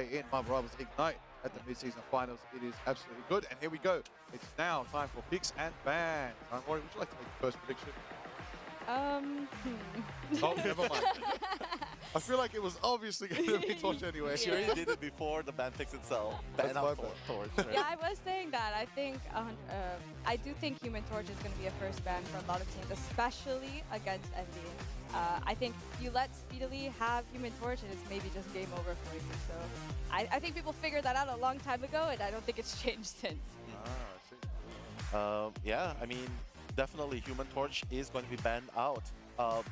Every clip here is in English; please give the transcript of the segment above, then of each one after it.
in my brothers Ignite at the mid-season finals. It is absolutely good. And here we go. It's now time for picks and bans. Rory, would you like to make the first prediction? Oh, never mind. I feel like it was obviously going to be Torch anyway. She already did it before the ban fix itself. Ban out Torch. Right? Yeah, I was saying that. I do think Human Torch is going to be a first ban for a lot of teams, especially against Envy. I think if you let Speedily have Human Torch, and it's maybe just game over for you. So I think people figured that out a long time ago, and I don't think it's changed since. Ah, I see. Yeah, I mean, definitely Human Torch is going to be banned out.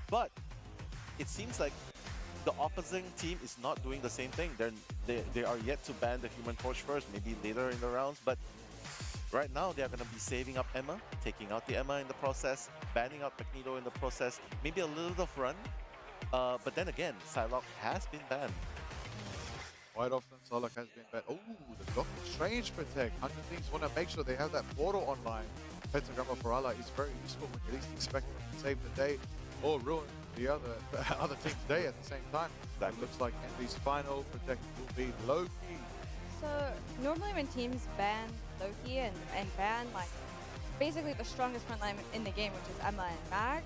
But it seems like the opposing team is not doing the same thing. They are yet to ban the Human Torch first, maybe later in the rounds. But right now, they are going to be saving up Emma, taking out the Emma in the process, banning out Magneto in the process, maybe a little bit of run. But then again, Psylocke has been banned. Quite often, Psylocke has been banned. Oh, the Doctor Strange Protect. 100 Thieves want to make sure they have that portal online. Pentagram of Ferala is very useful when you least expect them to save the day or ruin the other team's day at the same time. That looks like Envy's final Protect will be Loki. So normally when teams ban Loki and ban like basically the strongest frontline in the game, which is Emma and Mag,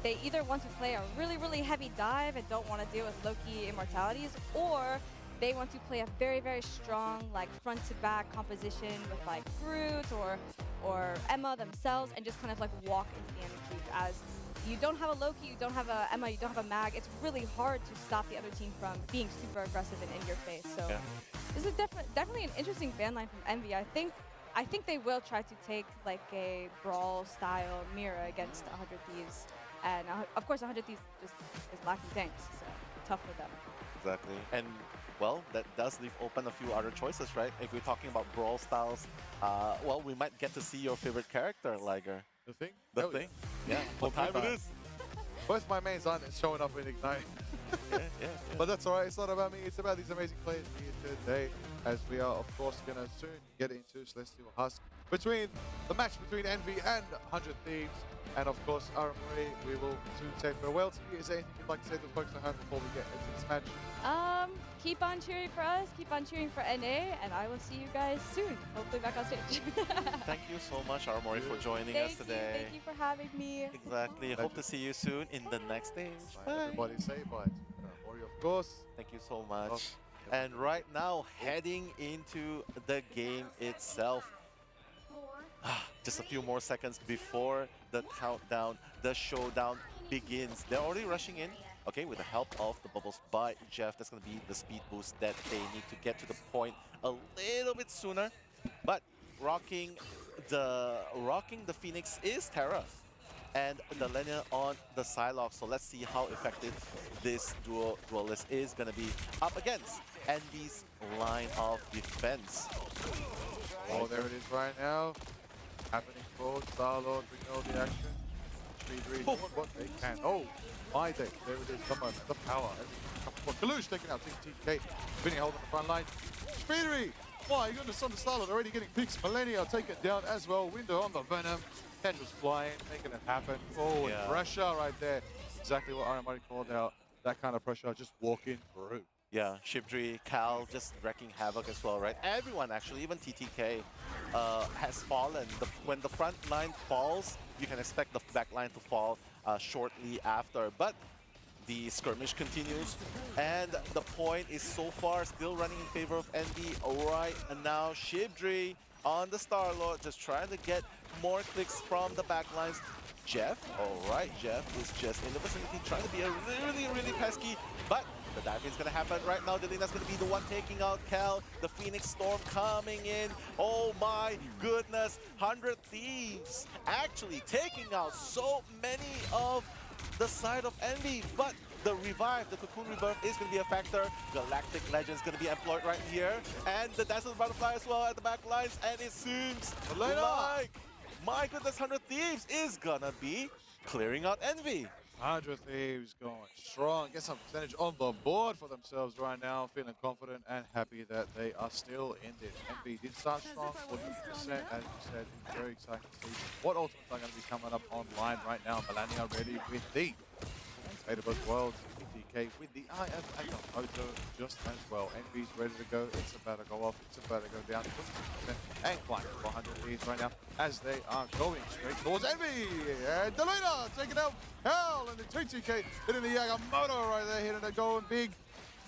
they either want to play a really heavy dive and don't want to deal with Loki immortalities, or they want to play a very strong like front to back composition with like Groot or Emma themselves and just kind of like walk into the enemy cube. As you don't have a Loki, you don't have a Emma, you don't have a Mag, it's really hard to stop the other team from being super aggressive and in your face. So yeah. This is definitely an interesting ban line from Envy. I think they will try to take like a brawl style mirror against 100 Thieves. And of course 100 Thieves just is lacking tanks, so tough for them. Exactly. And well, that does leave open a few other choices, right? If we're talking about brawl styles, well, we might get to see your favorite character, Liger. The Thing? The Thing? Yeah. What time it is? Both my mains aren't showing up in Ignite. yeah. But that's alright, it's not about me, it's about these amazing players here today, as we are of course gonna soon get into Celestial Husk between the match between Envy and 100 Thieves. And of course, Marie, we will soon say farewell to you. Is there anything you'd like to say to the folks at home before we get into this match? Keep on cheering for us, keep on cheering for NA, and I will see you guys soon, hopefully back on stage. Thank you so much, Armory, for joining us today. Thank you for having me. Exactly. Hope to see you soon in the next stage. Bye. Everybody say bye. Armory, of course. Thank you so much. And right now, heading into the game itself. Just a few more seconds before the countdown, the showdown begins. They're already rushing in, okay, with the help of the bubbles by Jeff. That's going to be the speed boost that they need to get to the point a little bit sooner. But rocking the Phoenix is Terra and the Lenya on the Psylocke. So let's see how effective this duelist is going to be up against Envy's line of defense. Oh, there it is right now. Happening for Star-Lord, we know the action. Speed read what they can. Oh, my day. There it is. Come on, the power. Kalush taking out TK. Vinny holding the front line. Speedy! My goodness, on the Star-Lord already getting picks. Millennia take it down as well. Window on the Venom. Head was flying, making it happen. Oh, yeah. Pressure right there. Exactly what Aramari called out. That kind of pressure, just walking through. Yeah, Shibdri, Cal just wrecking havoc as well, right? Everyone actually, even TTK, has fallen. When the front line falls, you can expect the back line to fall shortly after. But the skirmish continues, and the point is so far still running in favor of Envy right now. Shibdri on the Star-Lord, just trying to get more clicks from the backlines. Jeff, alright, Jeff is just in the vicinity, trying to be a really pesky, but the diving is going to happen right now. Delina's going to be the one taking out Cal. The Phoenix Storm coming in. Oh my goodness. 100 Thieves actually taking out so many of the side of Envy. But the revive, the Cocoon Rebirth is going to be a factor. Galactic Legend is going to be employed right here. And the Dance of the Butterfly as well at the back lines. And it seems like, my goodness, 100 Thieves is going to be clearing out Envy. 100 Thieves going strong, get some percentage on the board for themselves right now, feeling confident and happy that they are still in this. Envy did start strong, 40%, as you said, it's very exciting to see what ultimates are going to be coming up online right now. Melania ready with the Fate of both worlds, TTK with the IF and the Moto just as well. Envy's ready to go. It's about to go off. It's about to go down 20% and climb to 100 Thieves right now as they are going straight towards Envy. And Delina taking out Hell and the TTK hitting the Yagamoto right there, hitting it going big.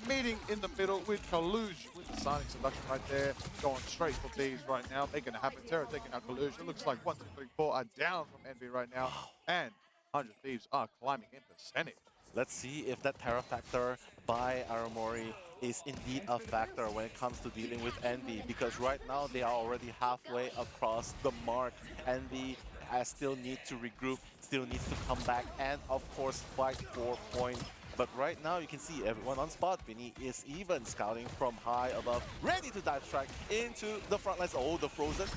Meeting in the middle with Kalush with the Sonic Seduction right there. Going straight for Thieves right now. Making it happen. Terra taking out Kalush. It looks like 1, 2, 3, 4 are down from Envy right now. And 100 Thieves are climbing in percentage. Let's see if that Terra factor by Aramori is indeed a factor when it comes to dealing with Envy, because right now they are already halfway across the mark. Envy still needs to regroup, still needs to come back, and of course fight for point. But right now you can see everyone on spot. Vinny is even scouting from high above, ready to dive strike into the front lines. Oh, the Frozen.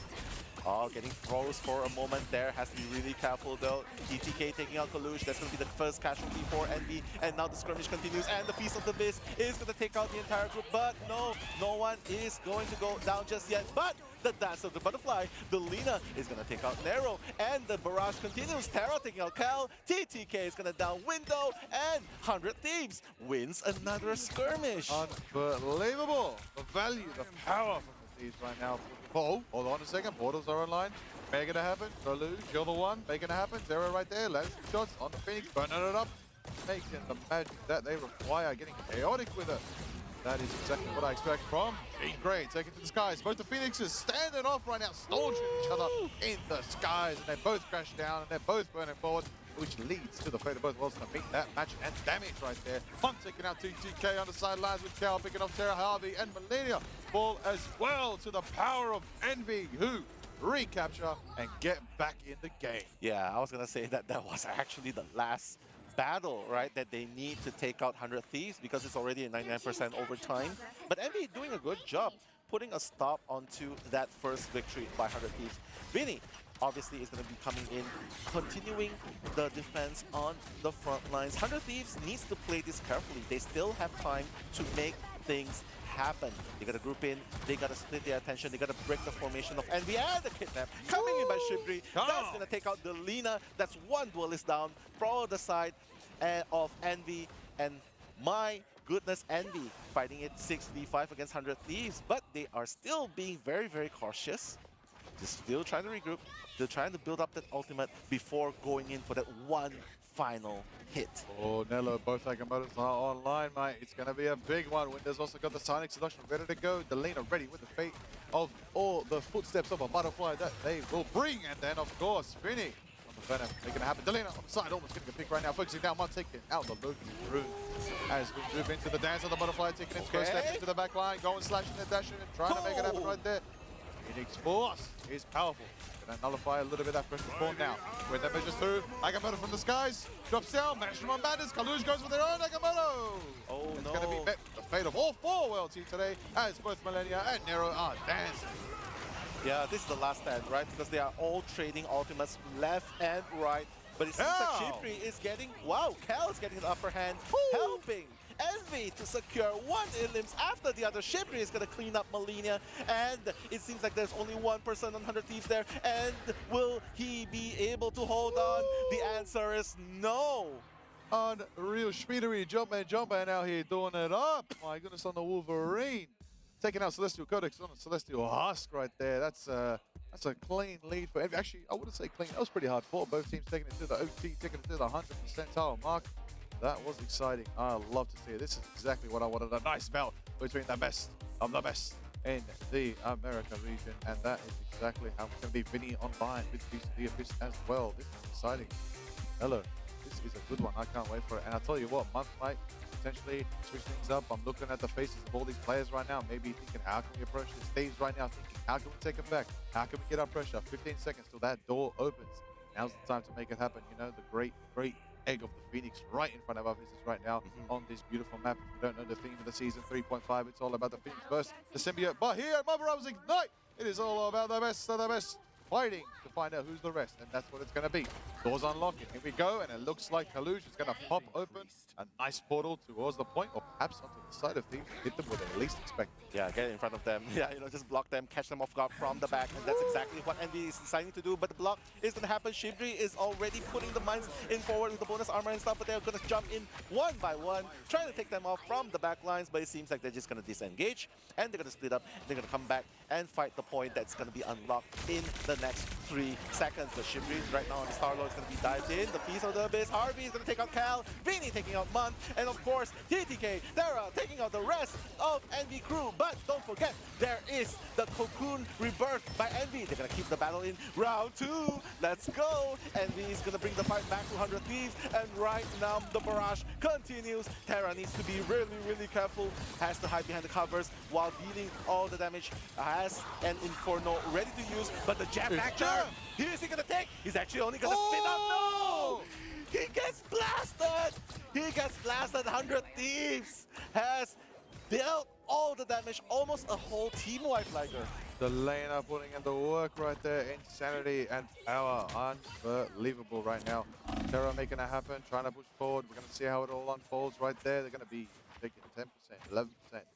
Oh, getting froze for a moment there. Has to be really careful though. TTK taking out Kalush. That's going to be the first casualty for Envy. And now the skirmish continues. And the Feast of the Beast is going to take out the entire group. But no one is going to go down just yet. But the Dance of the Butterfly, the Lina is going to take out Nero. And the barrage continues. Terra taking out Cal. TTK is going to down Window. And 100 Thieves wins another skirmish. Unbelievable. The value, the power from the Thieves right now. Oh, hold on a second. Portals are online. Making it happen. Kalush, you're the one. Making it happen. Terra right there. Lands some shots on the Phoenix. Burning it up. Making the magic that they require. Getting chaotic with it. That is exactly what I expect from Jean Grey. Taking to the skies. Both the Phoenixes standing off right now. Staunching each other in the skies. And they both crash down. And they're both burning forward, which leads to the fate of both worlds to meet that match and damage right there. Hunt taking out TTK on the sidelines with Cal picking off Terra Harvey and Millennia fall as well to the power of Envy, who recapture and get back in the game. Yeah, I was going to say that that was actually the last battle, right, that they need to take out 100 Thieves because it's already at 99% overtime. But Envy doing a good job putting a stop onto that first victory by 100 Thieves. Vinny obviously is going to be coming in, continuing the defense on the front lines. 100 Thieves needs to play this carefully. They still have time to make things happen. They got to group in, they got to split their attention, they got to break the formation of Envy and the Kidnap. Coming in by Shibri, that's going to take out the Lina. That's one duelist down from the side of Envy. And my goodness, Envy fighting it 6v5 against 100 Thieves, but they are still being very, very cautious. Just still trying to regroup, still trying to build up that ultimate before going in for that one final hit. Oh, Nello, both Agamottos are online, mate. It's going to be a big one. Windows also got the Sonic Seduction ready to go. Delina ready with the fate of all the footsteps of a butterfly that they will bring. And then, of course, Vinny on the Venom making it happen. Delina on the side, almost getting a pick right now. Focusing down one, taking out the Loki Rune. As we move into the dance of the butterfly, taking its first step into the back line, going, slashing and dashing and trying to make it happen right there. Phoenix Force is powerful. Gonna nullify a little bit of that pressure form now. When that measures through, Agamotto from the skies, drops down, Maximum on Bandits, Kalush goes with their own Agamotto! Oh it's no. Gonna be met with the fate of all four world teams today, as both Millennia and Nero are dancing. Yeah, this is the last stand, right? Because they are all trading ultimates left and right. But it seems like Shibri is getting, wow, Cal is getting the upper hand, helping Envy to secure one Elims after the other. Shibri is going to clean up Millennia, and it seems like there's only one person on 100 Thieves there. And will he be able to hold on? The answer is no. Unreal Speedery, Jumpman out here doing it up. My goodness, on the Wolverine. Taking out Celestial Codex on the Celestial Husk right there. That's a clean lead for Envy. Actually, I wouldn't say clean. That was pretty hard fought. Both teams taking it to the OT, taking it to the 100 percentile mark. That was exciting. I love to see it. This is exactly what I wanted. A nice battle between the best of the best in the America region. And that is exactly how it's going to be. Vinny online with Feast of the Abyss as well. This is exciting. Hello. This is a good one. I can't wait for it. And I'll tell you what, month might potentially switch things up. I'm looking at the faces of all these players right now, maybe thinking, how can we approach this stage right now? Thinking, how can we take it back? How can we get our pressure? 15 seconds till that door opens. Now's the time to make it happen. You know, the great egg of the Phoenix right in front of our faces right now on this beautiful map. If you don't know the theme of the season 3.5, it's all about the Phoenix versus the symbiote. But here at Marvel Rebels Ignite, it is all about the best of the best fighting to find out who's the rest, and that's what it's going to be. Doors unlocking. Here we go, and it looks like Kalush is going to pop open a nice portal towards the point, or perhaps onto the side of Thieves, hit them where they least expect. Yeah, get in front of them. Yeah, just block them, catch them off guard from the back, and that's exactly what Envy is deciding to do. But the block is going to happen. Shibri is already putting the mines in forward with the bonus armor and stuff, but they're going to jump in one by one, trying to take them off from the back lines, but it seems like they're just going to disengage, and they're going to split up. They're going to come back and fight the point that's going to be unlocked in the next 3 seconds. The Shibri right now on the Star-Lord is going to be dived in. The Feast of the Abyss, Harvey is going to take out Cal, Vinny taking out Munt, and of course, TTK, Terra taking out the rest of Envy crew. But don't forget, there is the Cocoon Rebirth by Envy. They're going to keep the battle in round 2. Let's go. Envy is going to bring the fight back to 100 Thieves, and right now the barrage continues. Terra needs to be really, really careful, has to hide behind the covers while dealing all the damage. Has an Inferno ready to use, but the Jab Factor, who is he going to take? He's actually only going to spin up. No! He gets blasted! He gets blasted. 100 Thieves has dealt all the damage, almost a whole team wipe Liger. The laner putting in the work right there. Insanity and power. Unbelievable right now. Terra making it happen, trying to push forward. We're going to see how it all unfolds right there. They're going to be taking 10%, 11%,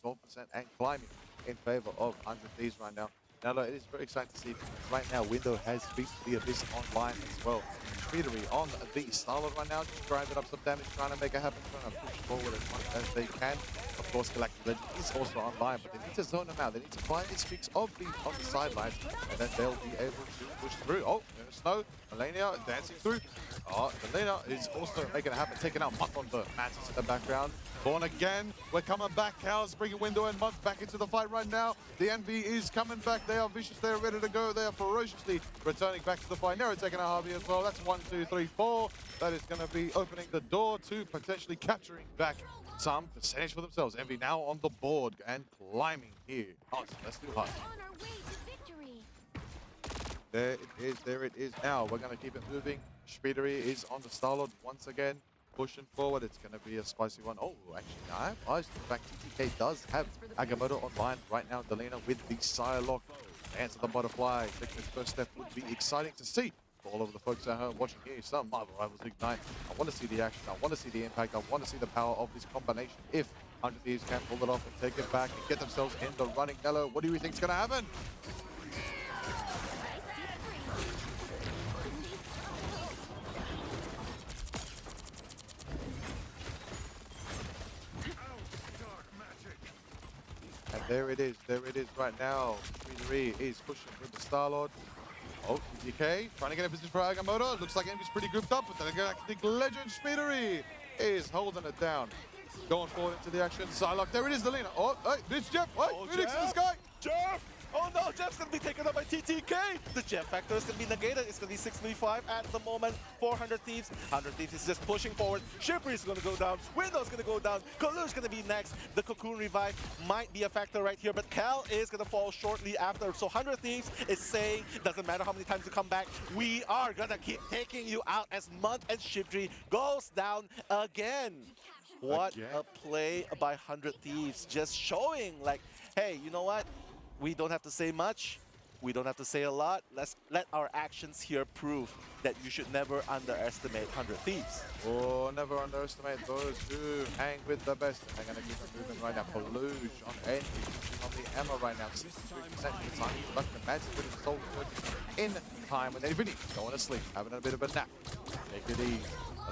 12%, and climbing in favor of 100 Thieves right now. Now, look, it is very exciting to see because right now Window has Feast of the Abyss online as well. Speedery on the Star-Lord right now, just grinding up some damage, trying to make it happen, trying to push forward as much as they can. Of course, Galactic Legend is also online, but they need to zone them out. They need to find these Fix of Thieves on the sidelines, and then they'll be able to push through. Oh, there's Snow, Melania dancing through. Oh, Melania is also making it happen, taking out Mutt on the Mantis in the background. Born again, we're coming back. Cal's bringing Window and Mutt back into the fight right now. The Envy is coming back. They are vicious. They are ready to go. They are ferociously returning back to the fight. Nero taking out Harvey as well. That's 1, 2, 3, 4. That is going to be opening the door to potentially capturing back some percentage for themselves. Envy now on the board and climbing here. Oh, let's do hard. On our way to victory. There it is. There it is now. We're going to keep it moving. Speedery is on the Star-Lord once again. Pushing forward, it's going to be a spicy one. Oh, actually, I am biased. In fact, TTK does have Agamotto online right now. Delena with the Psylocke. Dance of the Butterfly. Taking his first step would be exciting to see. For all of the folks at home watching here, some Marvel Rivals Ignite. I want to see the action. I want to see the impact. I want to see the power of this combination. If 100 Thieves can pull it off and take it back and get themselves in the running. Nello, what do you think is going to happen? And there it is right now. Speedery is pushing with the Star-Lord. Oh, TTK trying to get a position for Agamotto. Looks like Envy's pretty grouped up, but then Galactic Legend Speedery is holding it down. Going forward into the action. Psylocke, there it is, the leaner. Oh, hey, it's Jeff. Oh, Phoenix in the sky. Jeff! Oh no, Jeff's gonna be taken up by TTK! The Jeff factor is gonna be negated. It's gonna be 6-3-5 at the moment. 400 Thieves. 100 Thieves is just pushing forward. Shipper is gonna go down. Window's gonna go down. Kalu's gonna be next. The Cocoon Revive might be a factor right here, but Cal is gonna fall shortly after. So 100 Thieves is saying, doesn't matter how many times you come back, we are gonna keep taking you out as Munt and Shibri goes down again. What a play by 100 Thieves. Just showing like, hey, you know what? We don't have to say much. We don't have to say a lot. Let's let our actions here prove that you should never underestimate 100 Thieves. Oh, never underestimate those who hang with the best. And they're going to keep it moving right now. Kalush on Envy, on the ammo right now. 63% of the time. Production matches with his soul in time. With Vinny going to sleep, having a bit of a nap. Take it easy.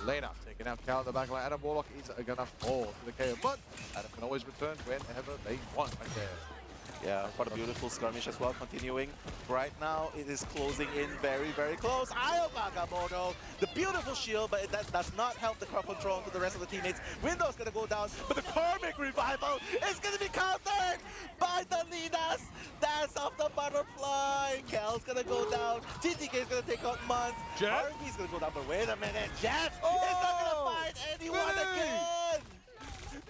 Elena taking out Cal in the back line. Adam Warlock is going to fall to the KO, but Adam can always return whenever they want right there. Yeah, quite a beautiful skirmish as well, continuing. Right now, it is closing in very, very close. Io Agamotto, the beautiful shield, but that does not help the crowd control to the rest of the teammates. Window's gonna go down, but the Karmic Revival is gonna be countered by the Nina's Dance of the Butterfly. Kel's gonna go down. TTK is gonna take out Munt. Jeff? RB's gonna go down, but wait a minute. Jeff is not gonna find anyone again!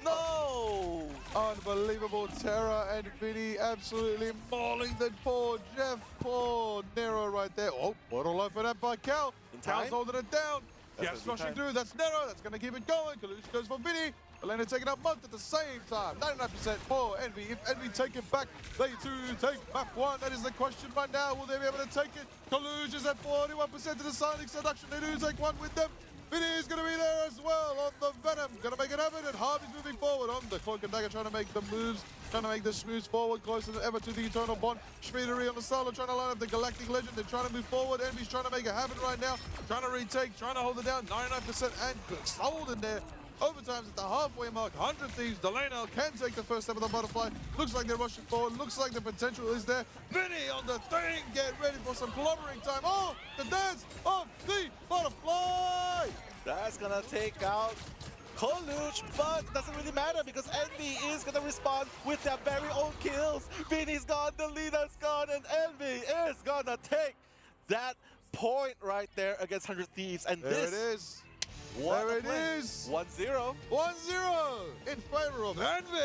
No! Unbelievable. Terra and Vinny absolutely mauling the poor Jeff. Poor Nero right there. Oh, portal open up by Cal. Cal's holding it down. Jeff's rushing through. That's Nero. That's going to keep it going. Kalush goes for Vinny. Elena taking out Month at the same time. 99% for Envy. If Envy take it back, they too take map 1. That is the question right now. Will they be able to take it? Kaluj is at 41% to the Sonic Seduction. They do take one with them. Vinny is going to be there as well on the Venom. Going to make it happen, and Harvey's moving forward on the Cloak and Dagger, trying to make the moves, trying to make the moves forward, closer than ever to the Eternal Bond. Schmiedery on the solo, trying to line up the Galactic Legend. They're trying to move forward. Envy's trying to make it happen right now, trying to retake, trying to hold it down. 99% and sold in there. Overtime's at the halfway mark. 100 Thieves. Delaney can take the first step of the butterfly. Looks like they're rushing forward. Looks like the potential is there. Vinny on the thing. Get ready for some clobbering time. Oh, the dance of the butterfly. That's gonna take out Kaluj, but it doesn't really matter because Envy is gonna respond with their very own kills. Vinny's gone, the leader's gone, and Envy is gonna take that point right there against 100 Thieves. And there this it is. What There a it play. is. 1-0. 1-0 in favor of Envy.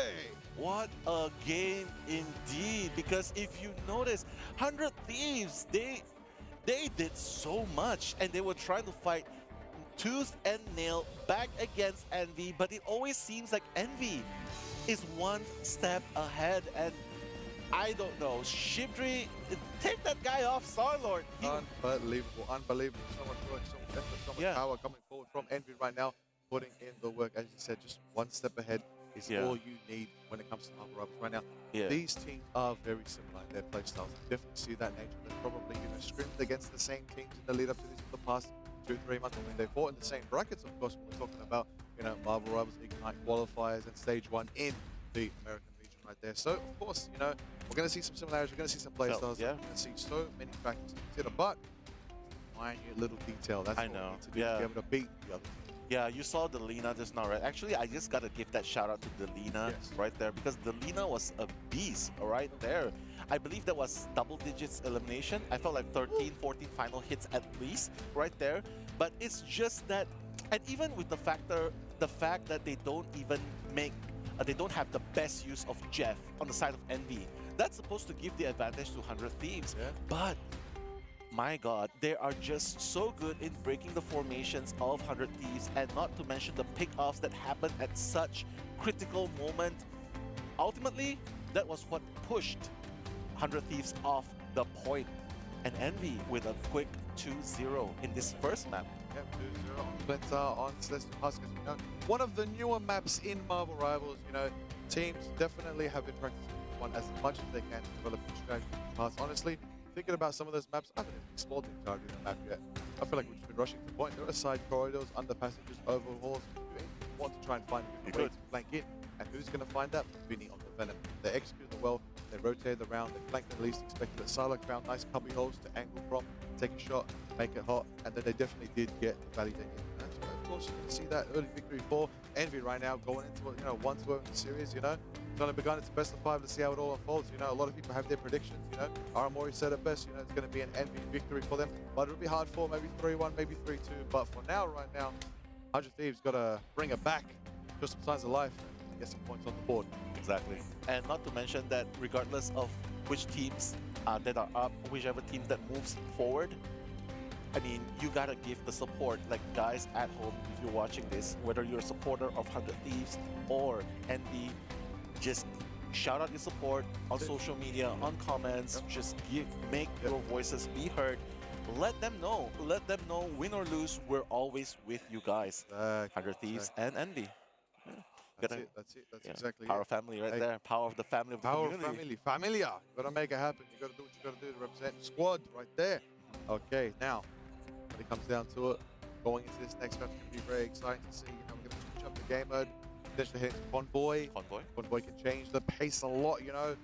What a game indeed. Because if you notice, 100 Thieves, they did so much and they were trying to fight tooth and nail back against Envy, but it always seems like Envy is one step ahead. And I don't know, Shibdri, take that guy off Starlord. Unbelievable, unbelievable. So much work, so much effort, so much power coming forward from Envy right now, putting in the work. As you said, just one step ahead is all you need when it comes to Marvel Rivals right now. These teams are very similar in their playstyles. I definitely see that nature. They're probably, scrimmaged against the same teams in the lead up to this for the past 2-3 months. I mean, they fought in the same brackets, of course, when we're talking about, Marvel Rivals Ignite qualifiers and stage 1 in the American region right there. So, of course, we're going to see some similarities. We're going to see some playstyles. We're going to see so many factors to consider. But, minute little detail. That's what we need to do to be able to beat the other team. Yeah, you saw Delina just now, right? Actually, I just got to give that shout out to Delina right there because Delina was a beast right there. I believe that was double digits elimination. I felt like 13, 14 final hits at least right there. But it's just that, and even with the fact that they don't even make, they don't have the best use of Jeff on the side of Envy. That's supposed to give the advantage to 100 Thieves. But my god, they are just so good in breaking the formations of 100 Thieves, and not to mention the pick-offs that happen at such critical moment. Ultimately, that was what pushed 100 Thieves off the point. And Envy with a quick 2-0 in this first map. Yep, 2-0 on Splinter, on Celestial Husk. One of the newer maps in Marvel Rivals. Teams definitely have been practicing one as much as they can to develop new strategies in the past. Honestly, thinking about some of those maps, I haven't even explored the entirety of the map yet. I feel like we've just been rushing to the point. There are side corridors, under passages, overhauls. We want to try and find a way to flank in. And who's going to find that? Vinny on the Venom. They executed it well. They rotated around. They flanked the least expected. Psylocke found nice cubby holes to angle from, take a shot, make it hot. And then they definitely did get the validate in. And so, of course, you can see that early victory for Envy right now going into a 1-2 in the series. It's only begun. It's best of 5. Let's see how it all unfolds. A lot of people have their predictions. Aramori said it best. It's going to be an Envy victory for them, but it'll be hard for maybe 3-1, maybe 3-2. But for now, right now, 100 Thieves got to bring it back, show some signs of life, and get some points on the board. Exactly. And not to mention that regardless of which teams that are up, whichever team that moves forward, I mean, you gotta give the support. Like, guys at home, if you're watching this, whether you're a supporter of 100 Thieves or Envy, just shout out your support on social media, on comments. Just make your voices be heard. Let them know, win or lose, we're always with you guys. 100 Thieves and Envy. That's exactly Power of family right there. Power of the family of the community. Power of family. Familia. You gotta make it happen. You gotta do what you gotta do to represent the squad right there. Okay, now, when it comes down to it, going into this next match, it's gonna be very exciting to see. We're gonna switch up the game mode. Potentially hit Convoy. Convoy can change the pace a lot, I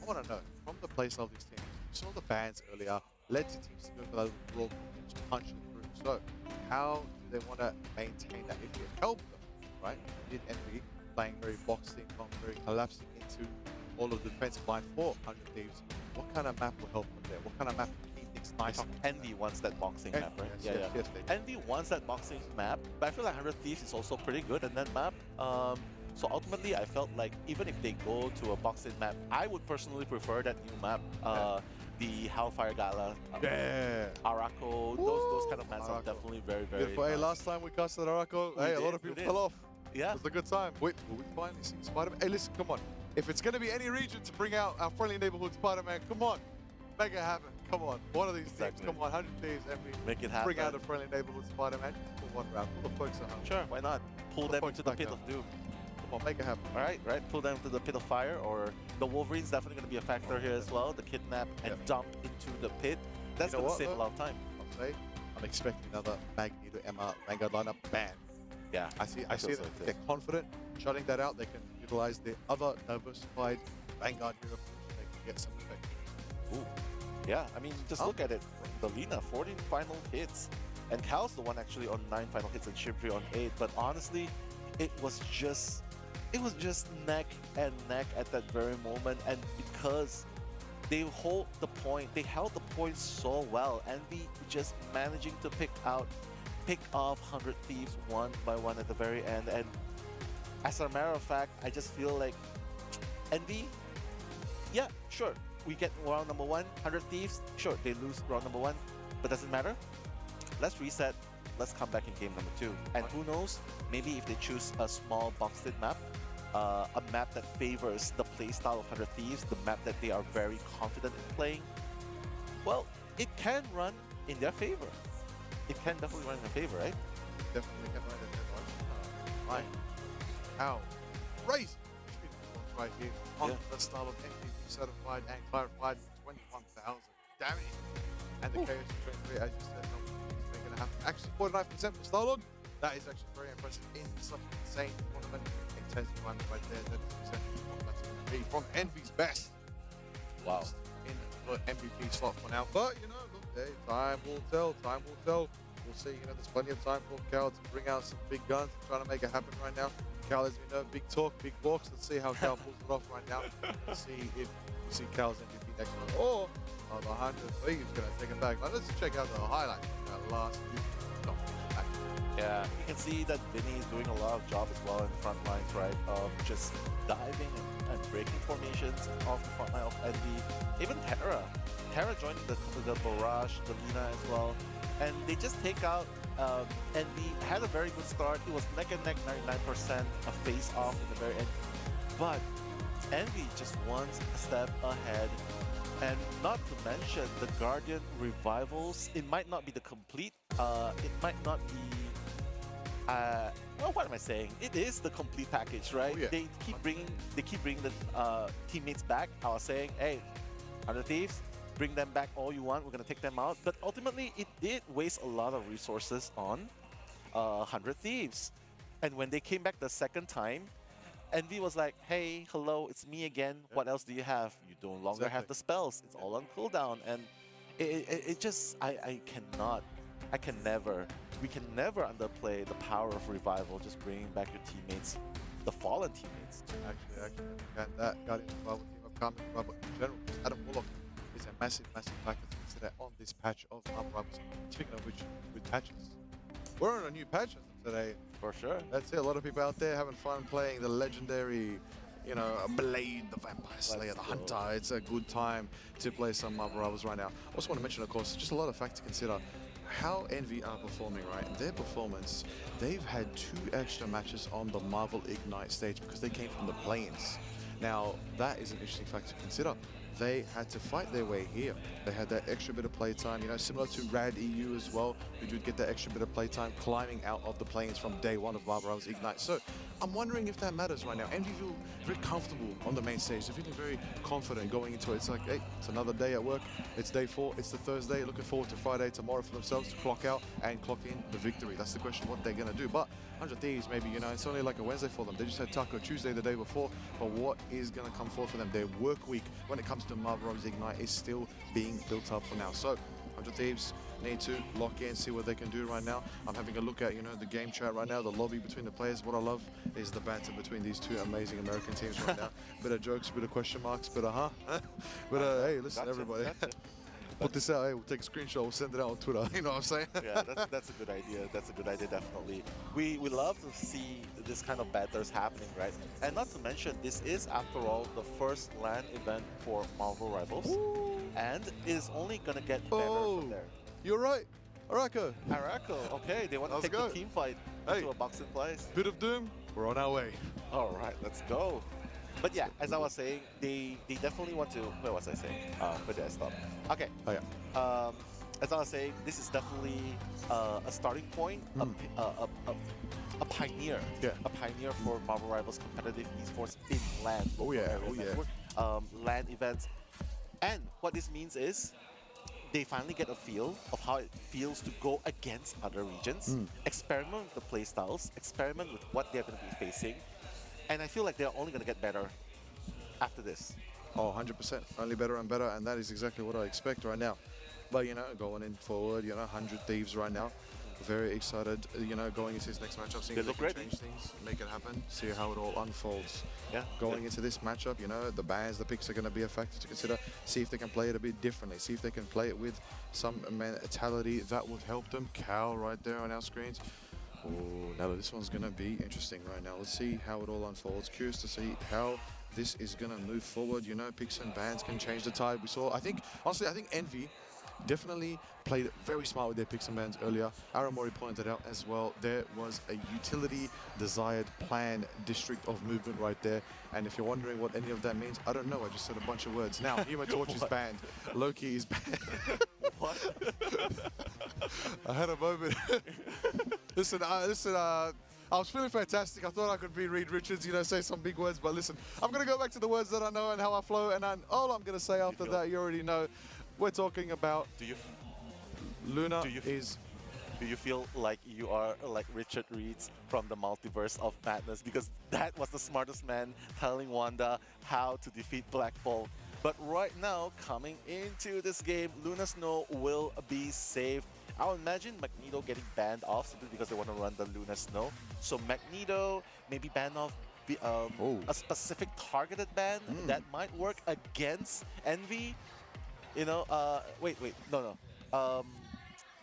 want to know, from the playstyle of these teams, you saw the bans earlier, led to teams to go for those raw just punching through. So, how do they want to maintain that? If you help them, right? You did Envy playing very boxing, very collapsing into all of the defensive line for 100 Thieves. What kind of map will help them there? What kind of map will keep things nice? Envy wants that boxing map, right? Yes, Envy wants that boxing map, but I feel like 100 Thieves is also pretty good in that map. So ultimately, I felt like even if they go to a boxing map, I would personally prefer that new map. The Hellfire Gala, Araco, those kind of maps are definitely very, very beautiful. nice. Hey, last time we casted Araco, a lot of people fell off. Yeah. It was a good time. Wait, will we finally see Spider-Man? Hey, listen, come on. If it's going to be any region to bring out our friendly neighborhood Spider-Man, come on. Make it happen. Come on. One of these teams. Exactly. Come on. 100 Thieves, Envy. Make it happen. Bring out a friendly neighborhood Spider-Man. Just for one round. Pull the folks at home. Sure, why not? Pull Put the them points into the back pit up. of doom. Come on, make it happen. All right, right. Pull them to the pit of fire, or the Wolverine's definitely going to be a factor here as well. The kidnap and dump into the pit. That's You know going to what, save a though? lot of time. I'll say, I'm expecting another Magneto Emma Vanguard lineup. Bam. Yeah, I see feel them. so too. They're confident. Shutting that out, they can utilize the other diversified Vanguard hero. They can get some effect. Ooh. Yeah, I mean, just look at it. The Lina, 14 final hits. And Cal's the one actually on 9 final hits and Shimpri on 8. But honestly, it was just neck and neck at that very moment. And because they held the point so well. Envy just managing to pick off 100 Thieves one by one at the very end. And as a matter of fact, I just feel like Envy, yeah, sure, we get round number 1, 100 Thieves, sure, they lose round number 1, but doesn't matter. Let's reset, let's come back in game number 2. And who knows, maybe if they choose a small boxed-in map, a map that favors the playstyle of 100 Thieves, the map that they are very confident in playing, well, it can run in their favor. It can definitely run in their favor, right? Definitely can run in their favor. Right. How? Race! Right here on the style of MVP certified and clarified with 21,000 damage. And the KOC 23, as you said, is making it happen. Actually, 49% for Starlord. That is actually very impressive in such an insane tournament. Intense environment right there. That is exactly what that's going to be from Envy's best. Wow. In the MVP slot for now. But, you know, look, hey, time will tell. Time will tell. We'll see. You know, there's plenty of time for Cal to bring out some big guns. Trying to make it happen right now. Cal, as we know, big talk, big walks. Let's see how Cal pulls it off right now. Let's see if we see Cal's MVP next one. Or the 100 Thieves going to take it back. Now, let's check out the highlights of that last few. Yeah, you can see that Vinny is doing a lot of job as well in the front lines, right? Of just diving and breaking formations off the front line of Envy. Even Terra joining the Barrage, the Lina as well. And they just take out Envy. Had a very good start. It was neck and neck, 99%, a face off in the very end. But Envy just one step ahead. And not to mention the Guardian revivals. It might not be the complete, it might not be well, what am I saying? It is the complete package, right? Oh, yeah. They keep bringing the teammates back. I was saying, hey, 100 Thieves, bring them back all you want. We're gonna take them out. But ultimately, it did waste a lot of resources on 100 Thieves. And when they came back the second time, Envy was like, hey, hello, it's me again. What else do you have? You no longer have the spells. It's all on cooldown. And it just, we can never underplay the power of revival, just bringing back your teammates, the fallen teammates. Actually, and that Guardian Revival team of Carmen Revival in general, Adam Bullock is a massive factor to consider on this patch of Marvel Rivals. Speaking of which, with patches, we're on a new patch today. For sure. That's it. A lot of people out there having fun playing the legendary, you know, Blade, the Vampire Slayer, the Hunter. It's a good time to play some Marvel Rivals right now. I also want to mention, of course, just a lot of facts to consider. How Envy are performing, right? And their performance, they've had 2 extra matches on the Marvel Ignite stage because they came from the play-ins. Now, that is an interesting fact to consider. They had to fight their way here. They had that extra bit of playtime, you know, similar to Rad EU as well, who did get that extra bit of playtime climbing out of the planes from day 1 of Marvel Rivals Ignite. So, I'm wondering if that matters right now. Envy feel very comfortable on the main stage. They're feeling very confident going into it. It's like, hey, it's another day at work. It's day 4. It's the Thursday. Looking forward to Friday tomorrow for themselves to clock out and clock in the victory. That's the question, what they're going to do. But 100 Thieves, maybe, you know, it's only like a Wednesday for them. They just had Taco Tuesday the day before. But what is going to come forth for them? Their work week when it comes to Marvel Rivals Ignite is still being built up for now. So 100 Thieves need to lock in, see what they can do right now. I'm having a look at, you know, the game chat right now, the lobby between the players. What I love is the banter between these 2 amazing American teams right now. Bit of jokes, bit of question marks, bit of but hey, listen, everybody. Put this out, hey, we'll take a screenshot, we'll send it out on Twitter, you know what I'm saying? Yeah, that's a good idea. That's a good idea, definitely. We love to see this kind of battles happening, right? And not to mention, this is, after all, the first LAN event for Marvel Rivals. Ooh. And it is only gonna get better from there. You're right. Arako. Arako, okay, they want to take the team fight into a boxing place. Bit of doom, We're on our way. All right, let's go. But yeah, as I was saying, they definitely want to. Where was I saying? Where did I stop? Okay. Oh, yeah. As I was saying, this is definitely a starting point, a pioneer, Yeah. a pioneer for Marvel Rivals competitive esports in LAN. Oh, yeah. area Oh, yeah. network, LAN events. And what this means is they finally get a feel of how it feels to go against other regions, experiment with the playstyles, experiment with what they're going to be facing. And I feel like they're only going to get better after this. Oh, 100%. Only better and better, and that is exactly what I expect right now. But, you know, going in forward, you know, 100 Thieves right now. Very excited, you know, going into this next matchup, seeing They if look they can ready. change things, make it happen, see how it all unfolds. Yeah. Going into this matchup, you know, the bans, the picks are going to be a factor to consider. See if they can play it a bit differently. See if they can play it with some mentality that would help them. Cal right there on our screens. Oh, now this one's going to be interesting right now. Let's see how it all unfolds. Curious to see how this is going to move forward. You know, picks and bans can change the tide. We saw, honestly, I think Envy definitely played very smart with their picks and bans earlier. Aramori pointed out as well, there was a utility desired plan district of movement right there. And if you're wondering what any of that means, I don't know. I just said a bunch of words. Now, Hero Torch is banned. Loki is banned. What? I had a moment. Listen, I was feeling fantastic. I thought I could be Reed Richards, you know, say some big words. But listen, I'm going to go back to the words that I know and how I flow. And all I'm going to say after that, you already know. We're talking about Do you Luna Do you- is... do you feel like you are like Richard Reeds from the Multiverse of Madness? Because that was the smartest man telling Wanda how to defeat Black Bolt. But right now, coming into this game, Luna Snow will be saved. I would imagine Magneto getting banned off simply because they want to run the Luna Snow. So Magneto maybe ban off a specific targeted ban that might work against Envy. You know, wait, no.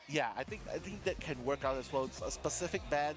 Yeah, I think that can work out as well. It's a specific ban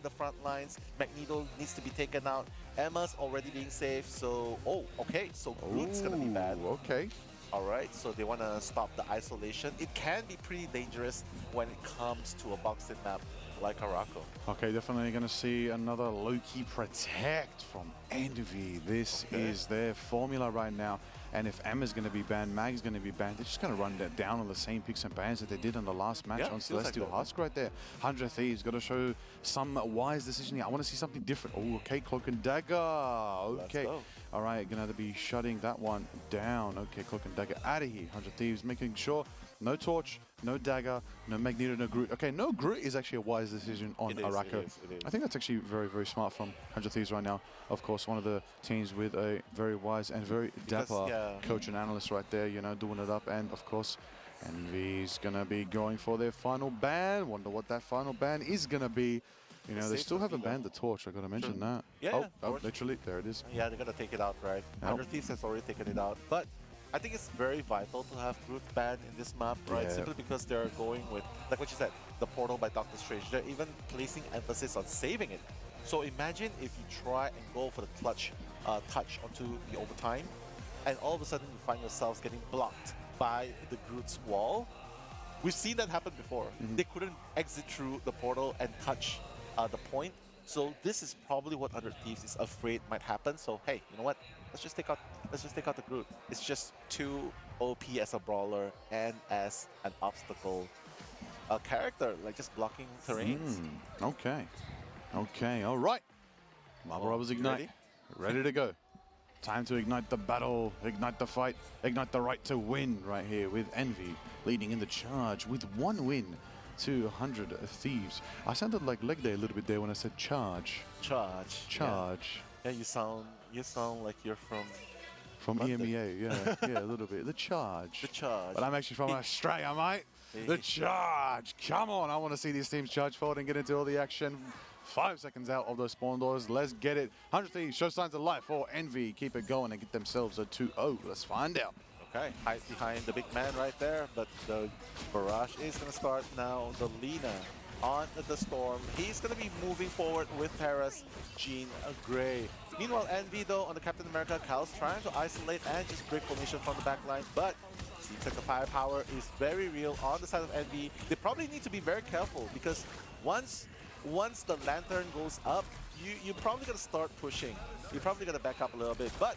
the front lines. Magneto needs to be taken out. Emma's already being saved, so okay, so Groot's gonna be bad. Okay. All right, so they want to stop the isolation. It can be pretty dangerous when it comes to a boxed-in map like Araco. Okay, definitely going to see another Loki protect from Envy. This is their formula right now. And if Emma's going to be banned, Mag's going to be banned, they're just going to run that down on the same picks and bans that they did in the last match on Celestial Husk right there. 100 Thieves got to show some wise decision here. I want to see something different. Oh, okay, Cloak and Dagger. Okay. All right, going to be shutting that one down. Okay, Cloak and Dagger out of here. 100 Thieves making sure no Torch, no Dagger, no Magneto, no Groot. Okay, no Groot is actually a wise decision on Araco. It is. I think that's actually very, very smart from 100 Thieves right now. Of course, one of the teams with a very wise and very dapper coach and analyst right there, you know, doing it up. And of course, Envy's going to be going for their final ban. Wonder what that final ban is going to be. You know, they still haven't banned the Torch. I got to mention that. Yeah, oh, literally, there it is. Yeah, they're gonna take it out, right? 100 Thieves has already taken it out, but I think it's very vital to have Groot banned in this map, right? Yeah. Simply because they're going with, like what you said, the portal by Doctor Strange. They're even placing emphasis on saving it. So imagine if you try and go for the clutch touch onto the overtime, and all of a sudden you find yourselves getting blocked by the Groot's wall. We've seen that happen before. They couldn't exit through the portal and touch the point. So this is probably what 100 Thieves is afraid might happen. So hey, you know what? Let's just take out the Groot. It's just too OP as a brawler and as an obstacle character, like just blocking terrains. Okay, all right. Marvel Rivals Ignite. Ready to go. Time to ignite the battle, ignite the fight, ignite the right to win right here with Envy leading in the charge with one win to 100 Thieves. I sounded like leg day a little bit there when I said charge. Charge. Yeah, you sound like you're from London. EMEA, yeah, a little bit. The charge. The charge. But I'm actually from Australia, mate. The charge. Come on, I want to see these teams charge forward and get into all the action. 5 seconds out of those spawn doors. Let's get it. 100 Thieves show signs of life for Envy. Keep it going and get themselves a 2-0. Let's find out. Okay, hide behind the big man right there, but the barrage is going to start now. The Lina on the Storm. He's going to be moving forward with Paris, Jean Grey. Meanwhile, Envy, though, on the Captain America, Cal's trying to isolate and just break formation from the back line, but seems like the firepower is very real on the side of Envy. They probably need to be very careful because once once the lantern goes up, you're probably going to start pushing. You're probably going to back up a little bit. But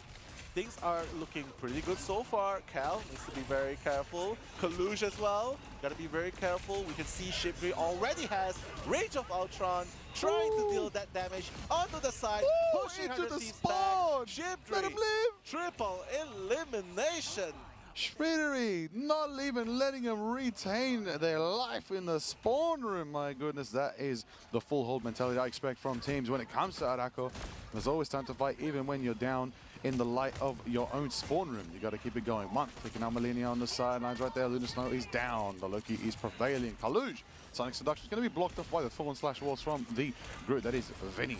things are looking pretty good so far. Cal needs to be very careful. Kalush as well. Got to be very careful. We can see Shibri already has Rage of Ultron, trying to deal that damage onto the side, pushing into 100 the Thieves spawn. back. Shibri, Let him live. triple elimination. Speedery not even letting them retain their life in the spawn room. My goodness, that is the full hold mentality I expect from teams when it comes to Arako. There's always time to fight, even when you're down in the light of your own spawn room. You got to keep it going. Monk picking out Malenia on the sidelines right there. Luna Snow is down. The Loki is prevailing. Kaluj, Sonic Seduction is going to be blocked off by the full-on/slash walls from the group. That is Vinny.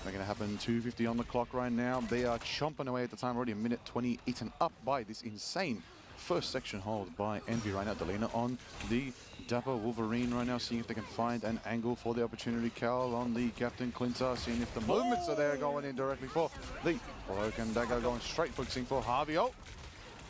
Making it happen. 2:50 on the clock right now. They are chomping away at the time. Already a minute 20 eaten up by this insane first section hold by Envy right now. Delina on the Dapper Wolverine right now, seeing if they can find an angle for the opportunity. Cal on the Captain Clinter, seeing if the movements are there, going in directly for the Broken Dagger, going straight focusing for Harvey. Oh,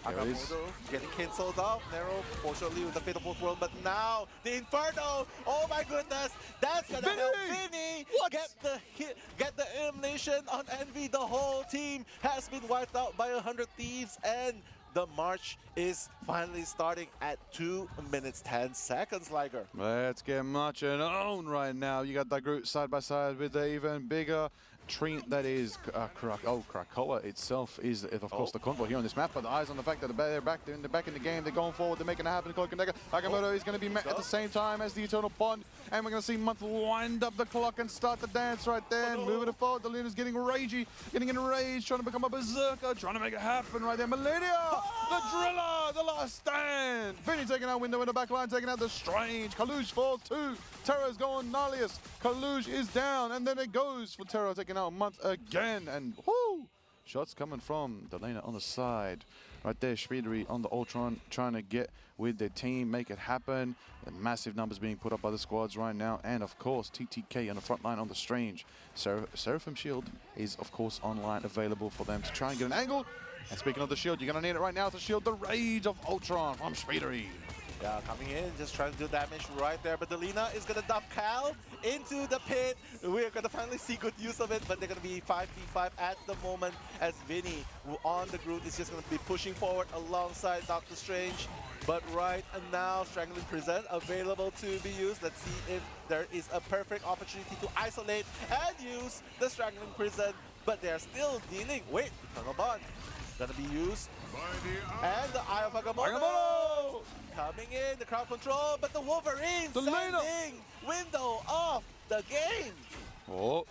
there it is. Agamotto getting cancelled off. Nero, fortunately, with the Fate of Both World, but now the Inferno. Oh my goodness, that's gonna help Vinny get the hit, get the elimination on Envy. The whole team has been wiped out by 100 Thieves, and the march is finally starting at 2 minutes 10 seconds, Liger. Let's get marching on right now. You got that group side by side with the even bigger tree that is Krakoa itself is of course the convoy here on this map, but the eyes on the fact that they're back in the game, they're going forward, they're making it happen. Agamotto is going to be met at the same time as the Eternal Pond, and we're going to see Month wind up the clock and start the dance right there, and moving it forward. The Luna's getting ragey, getting enraged, trying to become a berserker, trying to make it happen right there. Millennia, the Driller, the last stand. Vinny taking out Window in the back line, taking out the Strange. Kalush falls too. Terra's going gnarliest. Kalush is down, and then it goes for Terra, taking out Month again, and whoo! Shots coming from Delena on the side. Right there, Speedery on the Ultron, trying to get with their team, make it happen. The massive numbers being put up by the squads right now, and of course, TTK on the front line on the Strange. Seraphim Shield is, of course, online, available for them to try and get an angle. And speaking of the shield, you're going to need it right now to shield the Rage of Ultron from Speedery. Yeah, coming in, just trying to do damage right there. But Delina is going to dump Cal into the pit. We're going to finally see good use of it, but they're going to be 5v5 at the moment, as Vinny, who on the Groot, is just going to be pushing forward alongside Doctor Strange. But right now, Strangling Present available to be used. Let's see if there is a perfect opportunity to isolate and use the Strangling Present. But they're still dealing with Eternal Bond. Gonna be used. And the Eye of Agamotto coming in, the crowd control, but the Wolverine sending Window off the game. Oh,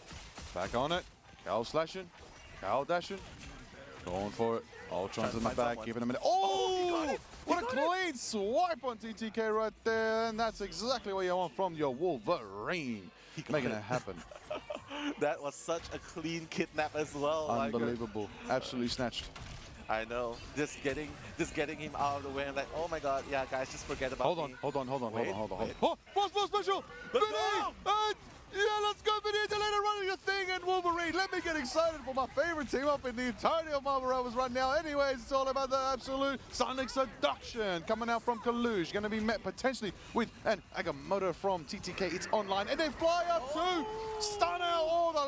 back on it. Cal slashing, Cal dashing, going for it. Ultron's in the back, giving him an... Oh! What a clean swipe on TTK right there, and that's exactly what you want from your Wolverine. Making it happen. That was such a clean kidnap as well. Unbelievable. Absolutely snatched. I know. Just getting him out of the way and like, oh my god, yeah, guys, just forget about me. Hold on. Wait. Oh, force special! Let's Vinny! go! Yeah, let's go, Vinny! Delena running your thing, and Wolverine. Let me get excited for my favorite team up in the entirety of Marvel Rovers right now. Anyways, it's all about the absolute Sonic Seduction coming out from Kalush. Going to be met potentially with an Agamotto from TTK. It's online, and they fly up too. Stun out all the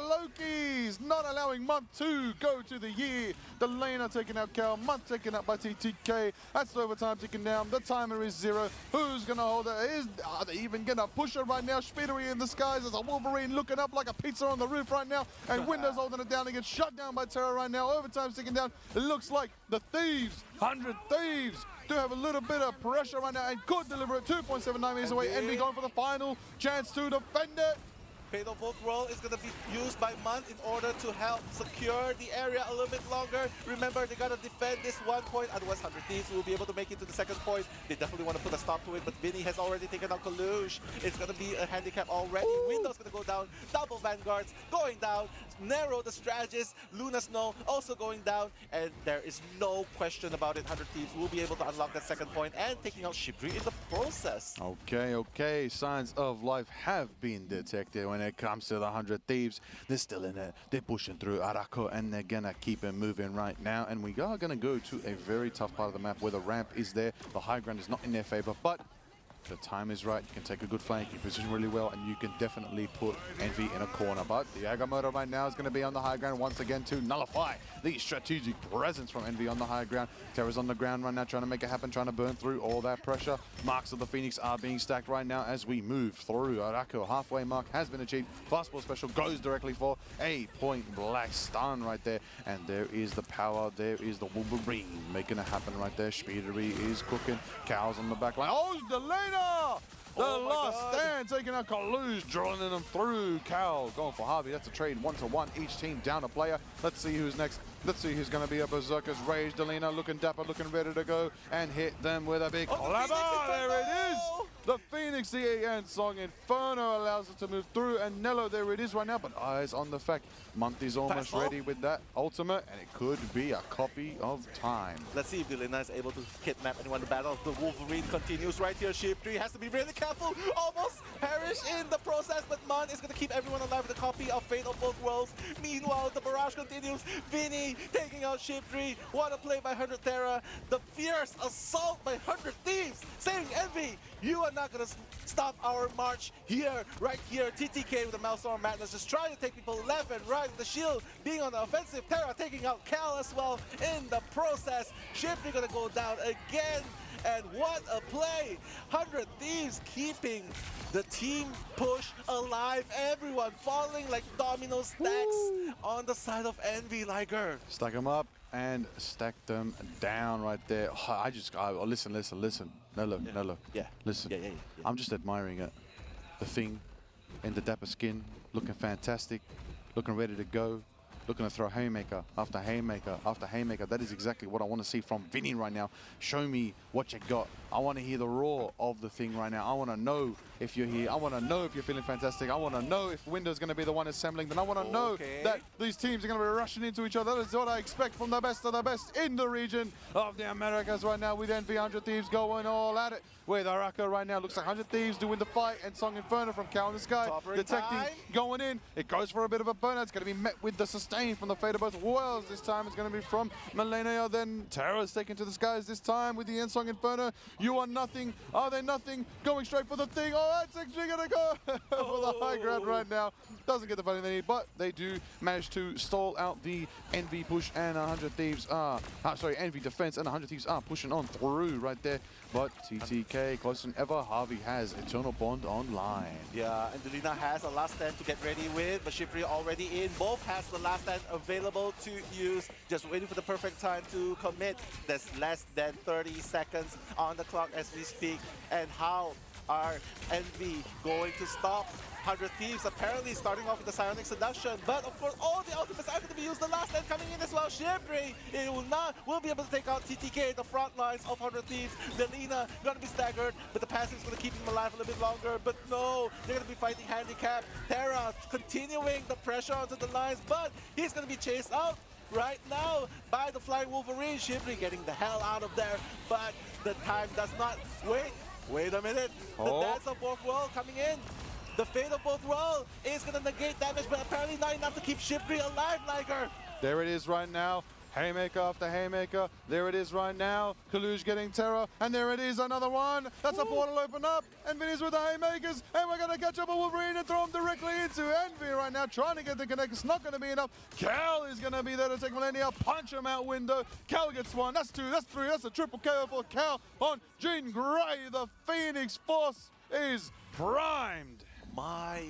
Lokis, not allowing Month to go to the year. Delena taking out Cal, Month taken out by TTK. That's the overtime ticking down. The timer is 0. Who's going to hold it? Are they even going to push it right now? Speedery in the skies as a Wolverine looking up like a pizza on the roof right now, and Windows holding it down and gets shut down by Terra right now. Overtime ticking down. It looks like the Thieves, 100 Thieves, do have a little bit of pressure right now and could deliver it 2.79 meters away. Envy going for the final chance to defend it. Fate of Both World is going to be used by Month in order to help secure the area a little bit longer. Remember, they got to defend this 1 point, otherwise 100 Thieves will be able to make it to the second point. They definitely want to put a stop to it, but Vinny has already taken out Kalush. It's going to be a handicap already. Ooh. Window's going to go down, double Vanguards going down, Nero the strategist, Luna Snow also going down, and there is no question about it. 100 Thieves will be able to unlock that second point and taking out Shibri in the process. Okay. Signs of life have been detected when it comes to the 100 Thieves. They're still in it. They're pushing through Arako, and they're gonna keep it moving right now. And we are gonna go to a very tough part of the map where the ramp is there. The high ground is not in their favor, but the time is right, you can take a good flank, you position really well, and you can definitely put Envy in a corner. But the Agamotto right now is going to be on the high ground once again to nullify the strategic presence from Envy on the high ground. Terra's on the ground right now, trying to make it happen, trying to burn through all that pressure. Marks of the Phoenix are being stacked right now as we move through. Arako, halfway mark has been achieved. Fastball special goes directly for a point blank stun right there. And there is the power, there is the Wolverine making it happen right there. Speedery is cooking. Cow's on the back line. Oh, Delena! The last stand taking out Kalush, drilling them through. Cal going for Harvey. That's a trade 1-to-1. Each team down a player. Let's see who's next. Let's see who's going to be a Berserker's Rage. Delena looking dapper, looking ready to go and hit them with a big clapper. There it is. The Phoenix, the Song Inferno allows it to move through. And Nello, there it is right now. But eyes on the fact. Month is almost ready with that ultimate. And it could be a copy of time. Let's see if Delena is able to kidnap anyone. The battle of the Wolverine continues right here. Shiftry has to be really careful. Almost perish in the process. But Mon is going to keep everyone alive with a copy of Fate of Both Worlds. Meanwhile, the barrage continues. Vinny taking out Shiftry. What a play by 100 Terra. The fierce assault by 100 Thieves. Saying Envy, you are not going to stop our march here, right here. TTK with the Maelstrom Madness just trying to take people left and right with the shield being on the offensive. Terra taking out Cal as well in the process. Shiftry going to go down again. And what a play! 100 Thieves keeping the team push alive. Everyone falling like domino stacks on the side of Envy Liger. Stack them up and stack them down right there. Listen. Nello. Yeah. Listen. Yeah. I'm just admiring it. The thing in the dapper skin, looking fantastic, looking ready to go. Looking to throw haymaker after haymaker after haymaker. That is exactly what I want to see from Vinny right now. Show me what you got. I want to hear the roar of the thing right now. I want to know if you're here. I want to know if you're feeling fantastic. I want to know if Window's going to be the one assembling. Then I want to know that these teams are going to be rushing into each other. That is what I expect from the best of the best in the region of the Americas right now with Envy 100 Thieves going all at it. With Araka right now, looks like 100 Thieves doing the fight, and Song Inferno from Cow in the Sky detecting, going in. It goes for a bit of a burnout. It's going to be met with the sustain from the Fate of Both Worlds. This time it's going to be from Millennia. Then Terra's taken to the skies this time with the End Song Inferno. You are nothing. Are they nothing? Going straight for the thing. Oh, that's actually going to go for the high ground right now. Doesn't get the funding they need, but they do manage to stall out the Envy push, and 100 Thieves are, Envy defense, and 100 Thieves are pushing on through right there. But TTK, closer than ever, Harvey has Eternal Bond online. Yeah, and Delena has a last stand to get ready with, but Shiftry already in. Both has the last stand available to use. Just waiting for the perfect time to commit. There's less than 30 seconds on the clock as we speak. And how are Envy going to stop 100 Thieves? Apparently starting off with the Psionic Seduction, but of course all the ultimates are going to be used. The last stand coming in as well. Shiftry, it will be able to take out TTK, the front lines of 100 Thieves. Delena going to be staggered, but the passive is going to keep him alive a little bit longer. But no, they're going to be fighting handicap. Terra continuing the pressure onto the lines, but he's going to be chased out right now by the Flying Wolverine. Shiftry getting the hell out of there, but the time does not wait. Wait a minute. The Dance of Both Worlds coming in. The Fate of Both Worlds is going to negate damage, but apparently not enough to keep Shiftry alive, Liger. There it is right now. Haymaker after haymaker. There it is right now. Kalush getting Terra. And there it is, another one. That's a portal open up. And Vinny's with the haymakers. And we're going to catch up with Wolverine and throw him directly into Envy right now. Trying to get the connect. It's not going to be enough. Cal is going to be there to take Millennia. Punch him out window. Cal gets one. That's two. That's three. That's a triple KO for Cal on Jean Grey. The Phoenix Force is primed. My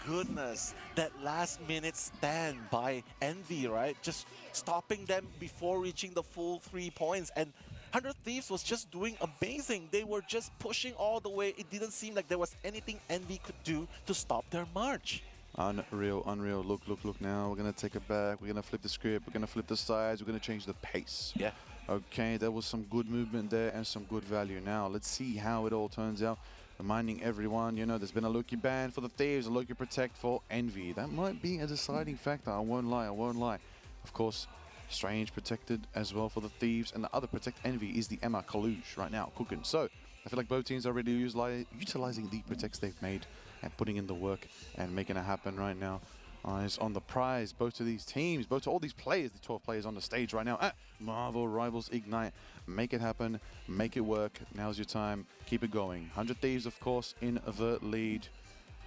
goodness, that last minute stand by Envy, right? Just stopping them before reaching the full 3 points. And 100 Thieves was just doing amazing. They were just pushing all the way. It didn't seem like there was anything Envy could do to stop their march. Unreal. Look now. We're going to take it back. We're going to flip the script. We're going to flip the sides. We're going to change the pace. Yeah. Okay, there was some good movement there and some good value. Now, let's see how it all turns out. Reminding everyone, you know, there's been a Loki ban for the Thieves, a Loki Protect for Envy. That might be a deciding factor. I won't lie. Of course, Strange protected as well for the Thieves, and the other Protect Envy is the Emma Kalush right now cooking. So I feel like both teams are really utilizing the protects they've made and putting in the work and making it happen right now. Eyes on the prize. Both of these teams, both of all these players, the 12 players on the stage right now at Marvel Rivals Ignite. Make it happen. Make it work. Now's your time. Keep it going. 100 Thieves, of course, in the lead.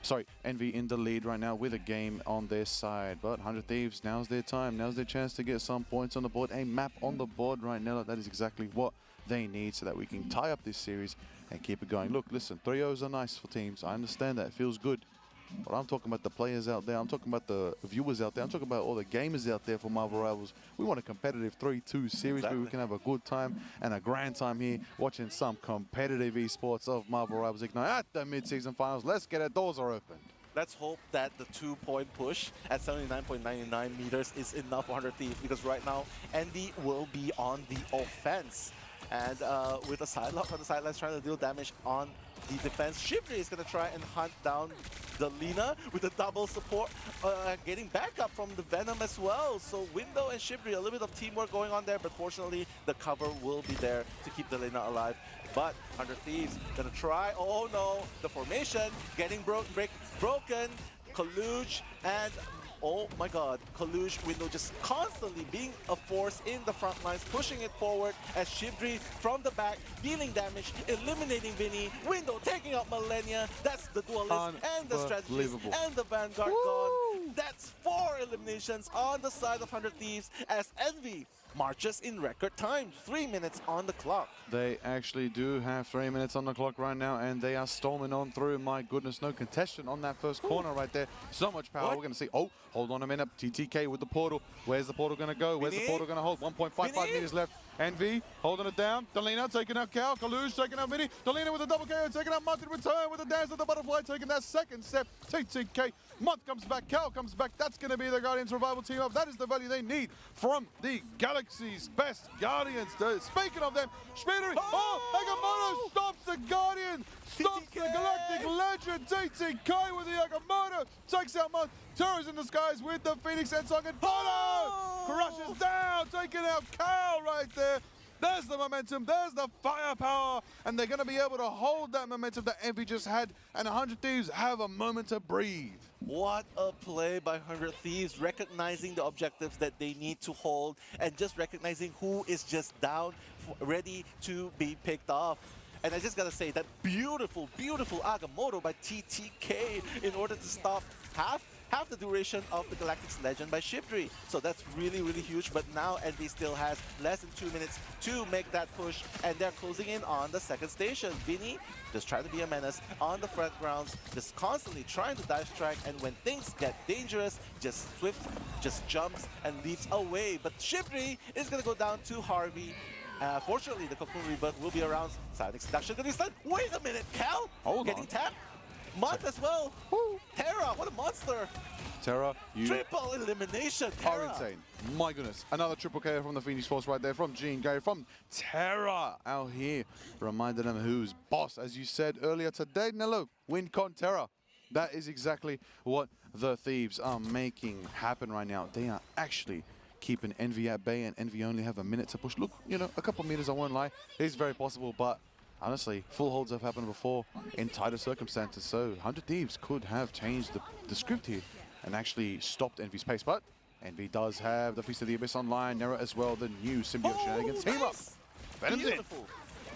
Sorry, Envy in the lead right now with a game on their side. But 100 Thieves, now's their time. Now's their chance to get some points on the board. A map on the board right now. That is exactly what they need so that we can tie up this series and keep it going. Look, listen, 3-0s are nice for teams. I understand that. It feels good. But I'm talking about the players out there. I'm talking about the viewers out there. I'm talking about all the gamers out there for Marvel Rivals. We want a competitive 3-2 series where we can have a good time and a grand time here watching some competitive esports of Marvel Rivals Ignite at the mid-season finals. Let's get it. Doors are open. Let's hope that the 2-point push at 79.99 meters is enough for 100 Thieves, because right now Envy will be on the offense. And with a sidelock on the sidelines trying to deal damage on the defense, Shivri is going to try and hunt down the Lina with a double support, getting backup from the Venom as well. So Window and Shivri, a little bit of teamwork going on there, but fortunately the cover will be there to keep the Lina alive. But 100 Thieves going to try, oh no, the formation getting broken, Kaluj, and oh my god, Kaluj Window just constantly being a force in the front lines, pushing it forward as Shivri from the back, dealing damage, eliminating Vinny, Window taking out Millennia. That's the Duelist and the Strategist and the Vanguard gone. That's 4 eliminations on the side of 100 Thieves as Envy marches in record time. 3 minutes on the clock. They actually do have 3 minutes on the clock right now, and they are storming on through. My goodness, no contestant on that first corner right there. So much power. We're going to see. Oh, hold on a minute. TTK with the portal. Where's the portal going to go? Where's the portal going to hold? 1.55 meters left. Envy holding it down. Delina taking out Cal. Kaluj taking out Vinny. Delina with a double KO, taking out Mutt in return with a dance of the butterfly, taking that second step. TTK. Mutt comes back. Cal comes back. That's going to be the Guardians revival team up. That is the value they need from the Galaxy's best Guardians. Speaking of them, Schmiedery. Oh, Agamotto stops the Guardian. Stops the Galactic Legend. TTK with the Agamotto. Takes out Mutt. Terrors in the skies with the Phoenix and Song and Polo. Crushes down. Taking out Cal right there. There's the momentum, there's the firepower, and they're going to be able to hold that momentum that Envy just had, and 100 Thieves have a moment to breathe. What a play by 100 Thieves, recognizing the objectives that they need to hold, and just recognizing who is just down, ready to be picked off. And I just gotta say, that beautiful, beautiful Agamotto by TTK in order to stop half the duration of the Galactic's Legend by Shivri. So that's really, really huge. But now Envy still has less than 2 minutes to make that push, and they're closing in on the second station. Vinny just trying to be a menace on the front grounds, just constantly trying to dive strike, and when things get dangerous, just Swift just jumps and leaps away. But Shivri is gonna go down to Harvey. Fortunately, the Cocoon Rebirth will be around. Silent Seduction gonna be stunned. Wait a minute, Cal! Getting tapped. Mutt as well. Woo. Terra, what a monster. Terra, you triple elimination. Terra are insane. My goodness. Another triple KO from the Phoenix Force right there, from Jean Gay, from Terra out here. Reminding them who's boss, as you said earlier today. Nello, WinCon Terra. That is exactly what the Thieves are making happen right now. They are actually keeping Envy at bay, and Envy only have a minute to push. Look, you know, a couple meters, I won't lie. It's very possible, but honestly, full holds have happened before in tighter circumstances, so 100 Thieves could have changed the script here and actually stopped Envy's pace. But Envy does have the Feast of the Abyss online, Nera as well, the new symbiote shenanigans team up. Venom's in.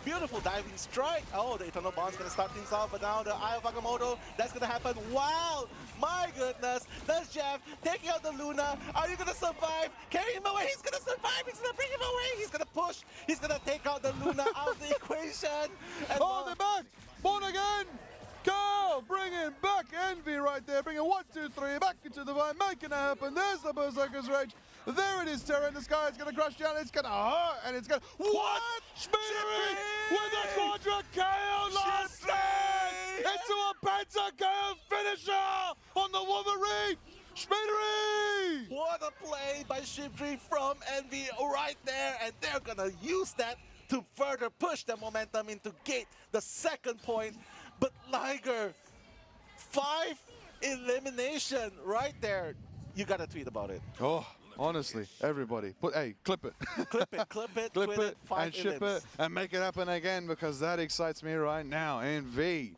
Beautiful diving strike. Oh, the Eternal Bond's going to start things off, but now the Eye of Agamotto, that's going to happen. Wow! My goodness! That's Jeff taking out the Luna. Are you going to survive? Carry him away! He's going to survive! He's going to bring him away! He's going to push! He's going to take out the Luna out of the equation! And they're back! Born again! Carl bringing back Envy right there, bringing 1, 2, 3 back into the vine, making it happen. There's the Berserker's Rage. There it is, Terra in the sky. It's going to crush down. It's going to hurt, and it's going to... What? Schmiedery with a quadra KO last stand into a penta KO finisher on the Wolverine. Schmiedery! What a play by Shivri from Envy right there, and they're going to use that to further push the momentum into gate the second point. But Liger, 5 elimination right there. You got to tweet about it. Oh, honestly, everybody. Hey, clip it. Clip it, clip it, clip it, 5 and ship elims. it, and make it happen again, because that excites me right now. Envy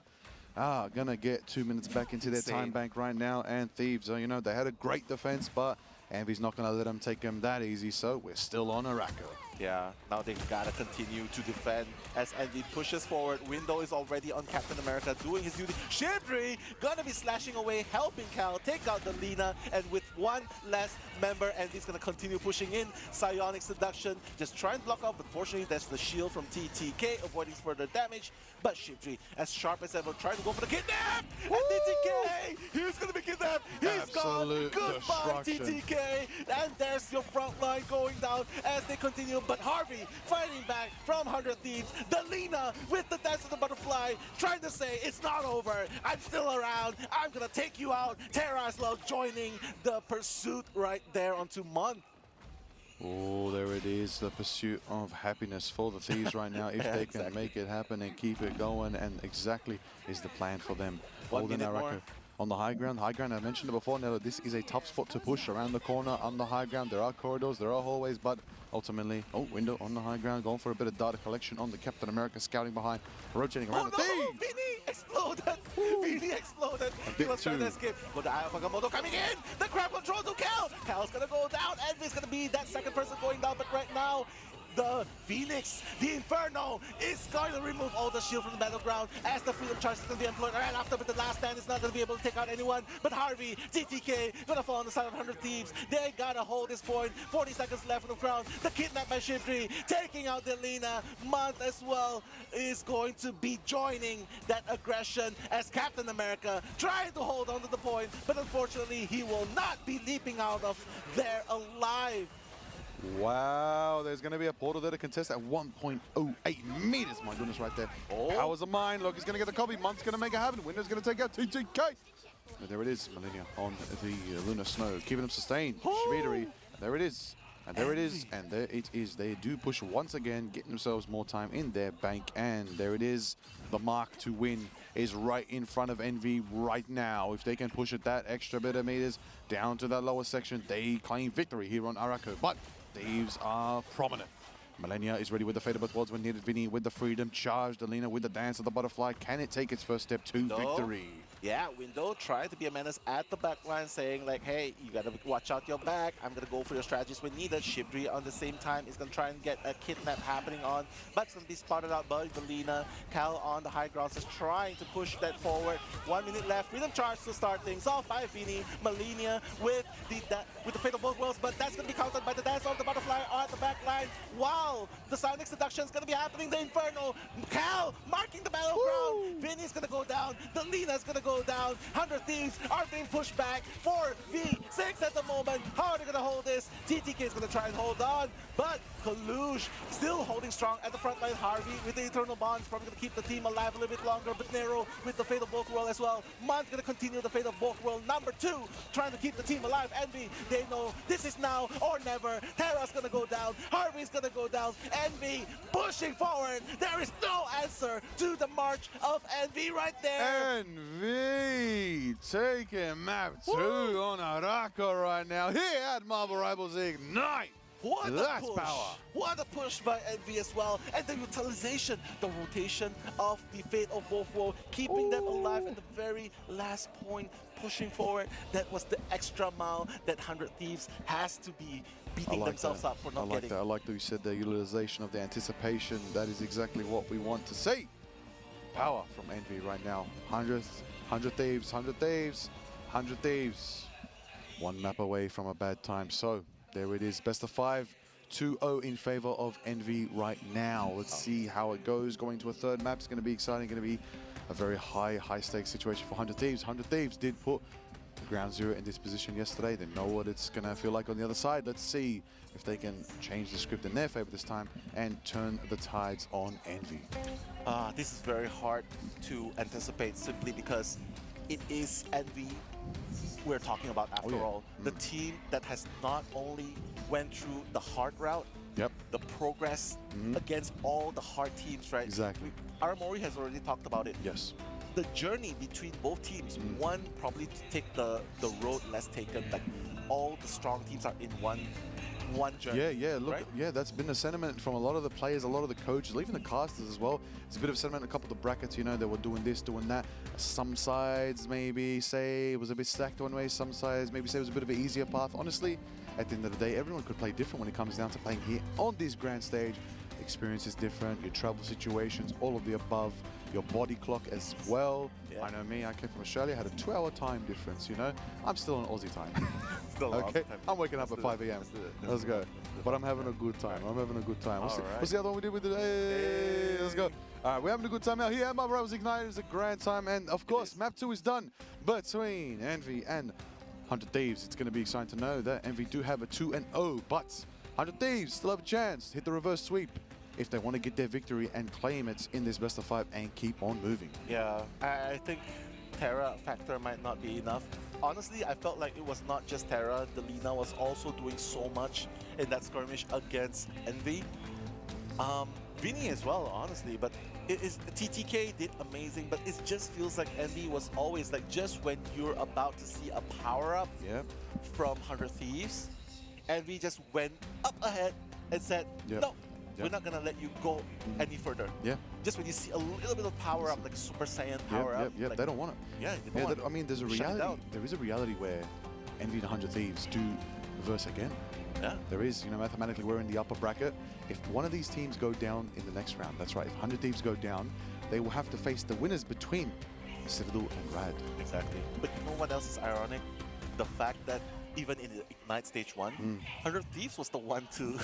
are gonna get 2 minutes back into their time Same. bank right now. And Thieves, you know, they had a great defense, but Envy's not gonna let them take them that easy. So we're still on Arako. Yeah, now they gotta continue to defend as Envy pushes forward. Window is already on Captain America doing his duty. Shibri gonna be slashing away, helping Cal take out the Lina, and with one less member, Envy's gonna continue pushing in. Psionic Seduction, just try and block up, but fortunately that's the shield from TTK, avoiding further damage. But Shibri, as sharp as ever, trying to go for the kidnap! And TTK, he's gonna be kidnapped! He's Absolute gone! Goodbye, destruction. TTK! And there's your front line going down as they continue. But Harvey fighting back from 100 Thieves. Delina with the Dance of the Butterfly trying to say it's not over. I'm still around. I'm gonna take you out. Terra as well joining the pursuit right there onto Month. Oh, there it is, the pursuit of happiness for the Thieves right now. If Yeah, they can exactly. make it happen and keep it going, and exactly is the plan for them. 1 Holding minute Arako more. on the high ground. High ground, I mentioned it before, Nello, this is a tough spot to push around the corner on the high ground. There are corridors, there are hallways, but ultimately, Window on the high ground, going for a bit of data collection on the Captain America, scouting behind, rotating around Oh the no! Thieves. Vinny exploded! Vinny exploded! He bit was trying to too. escape, but the Eye of Agamotto coming in! The crowd control to Cal! Cal's gonna go down, Envy's gonna be that second person going down, but right now, the Phoenix, the Inferno, is going to remove all the shield from the battleground as the Freedom Charge is going to be employed right after, but the last stand is not going to be able to take out anyone. But Harvey, TTK, going to fall on the side of 100 Thieves. They got to hold this point. 40 seconds left on the ground. The kidnap by Shibri, taking out Delina. Month as well is going to be joining that aggression as Captain America trying to hold on to the point, but unfortunately he will not be leaping out of there alive. Wow, there's going to be a portal there to contest at 1.08 meters. My goodness, right there. Oh. Powers of mine. Look, he's going to get the copy. Mont's going to make it happen. Window's going to take out TTK. And there it is, Millennia on the Lunar Snow, keeping him sustained. Shvederi, there it is. And there it is, and there it is. They do push once again, getting themselves more time in their bank. And there it is. The mark to win is right in front of Envy right now. If they can push it that extra bit of meters down to that lower section, they claim victory here on Arako. But Thieves are prominent. Millennia is ready with the Fatal Towards when needed. Vinny with the Freedom Charge. Delina with the Dance of the Butterfly. Can it take its first step to victory? Yeah, Window tried to be a menace at the back line, saying like, hey, you gotta watch out your back. I'm gonna go for your strategies when needed. Shibri on the same time is gonna try and get a kidnap happening on, but it's gonna be spotted out by Delina. Cal on the high ground is trying to push that forward. 1 minute left. Freedom Charge to start things off by Vinny. Millennia with the Fate of Both Worlds, but that's gonna be countered by the Dance of the Butterfly on the back line. Wow, the Sonic Seduction is gonna be happening. The Inferno. Cal marking the battleground. Vinny's gonna go down. Delina's gonna go down. 100 Thieves are being pushed back. 4v6 at the moment. How are they gonna hold this? TTK is gonna try and hold on, but Kalush still holding strong at the front line. Harvey with the Eternal Bonds probably gonna keep the team alive a little bit longer, but Nero with the Fate of Bulk World as well. Mon's gonna continue the Fate of Bulk World number 2, trying to keep the team alive. Envy, they know this is now or never. Terra's gonna go down. Harvey's gonna go down. Envy pushing forward. There is no answer to the march of Envy right there. Envy taking map 2 on Arako right now here at Marvel Rivals Ignite. What That's a push! power. What a push by Envy as well, and the utilization, the rotation of the Fate of Both World, keeping them alive at the very last point, pushing forward. That was the extra mile that 100 Thieves has to be beating themselves up for not getting. I like that you said the utilization of the anticipation. That is exactly what we want to see. Power from Envy right now. 100 Thieves, 100 Thieves, 100 Thieves. One map away from a bad time. So there it is. Best of 5. 2-0 in favor of Envy right now. Let's see how it goes. Going to a third map is going to be exciting. Going to be a very high stakes situation for 100 Thieves. 100 Thieves did put Ground Zero in this position yesterday. They know what it's going to feel like on the other side. Let's see if they can change the script in their favor this time and turn the tides on Envy. This is very hard to anticipate simply because it is Envy we're talking about after all. The team that has not only went through the hard route, the progress against all the hard teams, right? Exactly. Aramori has already talked about it. Yes. The journey between both teams, one probably to take the road less taken, like all the strong teams are in one one journey. Yeah, look, right? yeah, that's been a sentiment from a lot of the players, a lot of the coaches, even the casters as well. It's a bit of sentiment, a couple of the brackets, you know, they were doing this, doing that. Some sides maybe say it was a bit stacked one way, some sides maybe say it was a bit of an easier path. Honestly, at the end of the day, everyone could play different when it comes down to playing here on this grand stage. Experience is different, your travel situations, all of the above, your body clock as well. Yeah. I know me, I came from Australia, had a 2-hour time difference, you know. I'm still on Aussie time. Still a long Okay, time. I'm waking up Let's at do it. 5 a.m. Let's do it. Let's go. But I'm having a good time. I'm having a good time. All right. What's the other one we did with the... Hey, let's go. All right, we're having a good time out here at My Brothers Ignited. It's a grand time. And of course, map 2 is done between Envy and 100 Thieves. It's going to be exciting to know that Envy do have a 2-0, but 100 Thieves still have a chance to hit the reverse sweep if they want to get their victory and claim it in this best of 5 and keep on moving. Yeah, I think Terra factor might not be enough. Honestly, I felt like it was not just Terra. Delina was also doing so much in that skirmish against Envy. Vinny as well, honestly, but it is TTK did amazing, but it just feels like Envy was always like just when you're about to see a power-up Yep. from 100 Thieves, Envy just went up ahead and said, Yep. no, Yep. we're not gonna let you go any further. Yeah. Just when you see a little bit of power up, like Super Saiyan power up. Yep. Like, They don't want it. yeah, they don't want I mean, there's a Shut it reality. down. There is a reality where Envy and 100 Thieves do reverse again. Yeah. There is, you know, mathematically we're in the upper bracket. If one of these teams go down in the next round, that's right, if 100 Thieves go down, they will have to face the winners between Citadel and Rad. Exactly. But you know what else is ironic? The fact that even in the Ignite Stage 1, 100 Thieves was the one to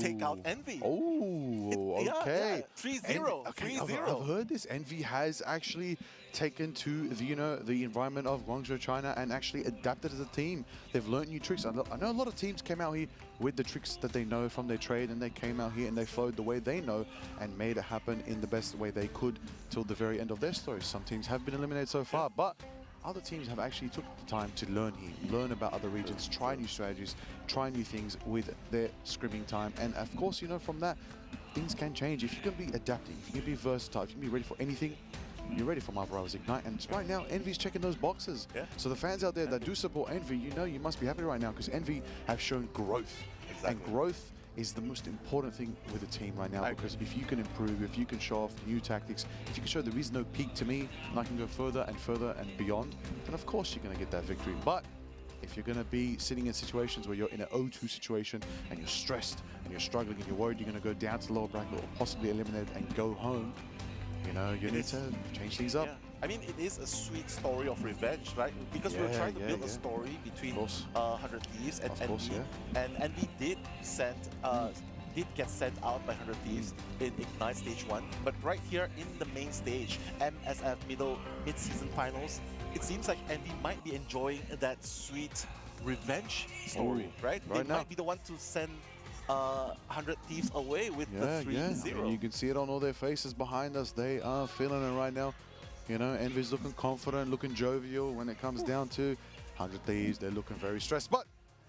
take out Ooh. Envy. Oh, Yeah, okay. 3-0. Okay, 3-0. I've heard this. Envy has actually taken to the, you know, the environment of Guangzhou, China, and actually adapted as a team. They've learned new tricks. I know a lot of teams came out here with the tricks that they know from their trade, and they came out here and they flowed the way they know and made it happen in the best way they could till the very end of their story. Some teams have been eliminated so far, but other teams have actually took the time to learn here, learn about other regions, try new strategies, try new things with their scrimming time. And of course, you know, from that, things can change. If you can be adapting, if you can be versatile, if you can be ready for anything, you're ready for My Brothers Ignite. And right now, Envy's checking those boxes. Yeah. So the fans out there that do support Envy, you know, you must be happy right now because Envy have shown growth. Exactly. And growth is the most important thing with a team right now, because if you can improve, if you can show off new tactics, if you can show there is no peak to me and I can go further and further and beyond, then of course you're going to get that victory. But if you're going to be sitting in situations where you're in an 0-2 situation and you're stressed and you're struggling and you're worried you're going to go down to the lower bracket or possibly eliminated and go home, you know, you need to change things up. Yeah. I mean, it is a sweet story of revenge, right? Because we're trying to build a story between 100 Thieves and Envy. And Envy did get sent out by 100 Thieves in Ignite Stage 1. But right here in the main stage, MSF mid-season finals, it seems like Envy might be enjoying that sweet revenge story, right? They might be the one to send 100 Thieves away with the 3-0. I mean, you can see it on all their faces behind us. They are feeling it right now. You know, Envy's looking confident, looking jovial. When it comes down to 100 Thieves, they're looking very stressed. But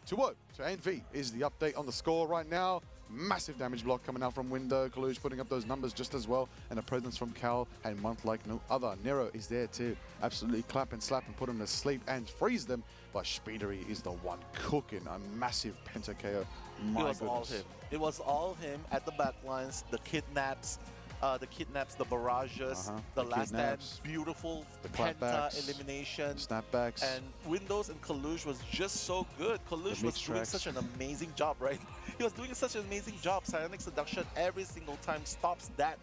2-0 to Envy is the update on the score right now. Massive damage block coming out from Window. Kalush putting up those numbers just as well. And a presence from Cal and Month like no other. Nero is there to absolutely clap and slap and put them to sleep and freeze them. But Speedery is the one cooking a massive penta KO. My It was goodness. all him. It was all him at the backlines, the kidnaps, the barrages, the last stand, beautiful the penta clapbacks, elimination, snapbacks, and Windows and Kalush was just so good. Kalush was doing such an amazing job, right? He was doing such an amazing job. Psionic Seduction every single time stops that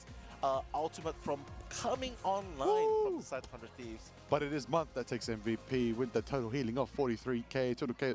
ultimate from coming online from the side of 100 Thieves. But it is Month that takes MVP with the total healing of 43k. Total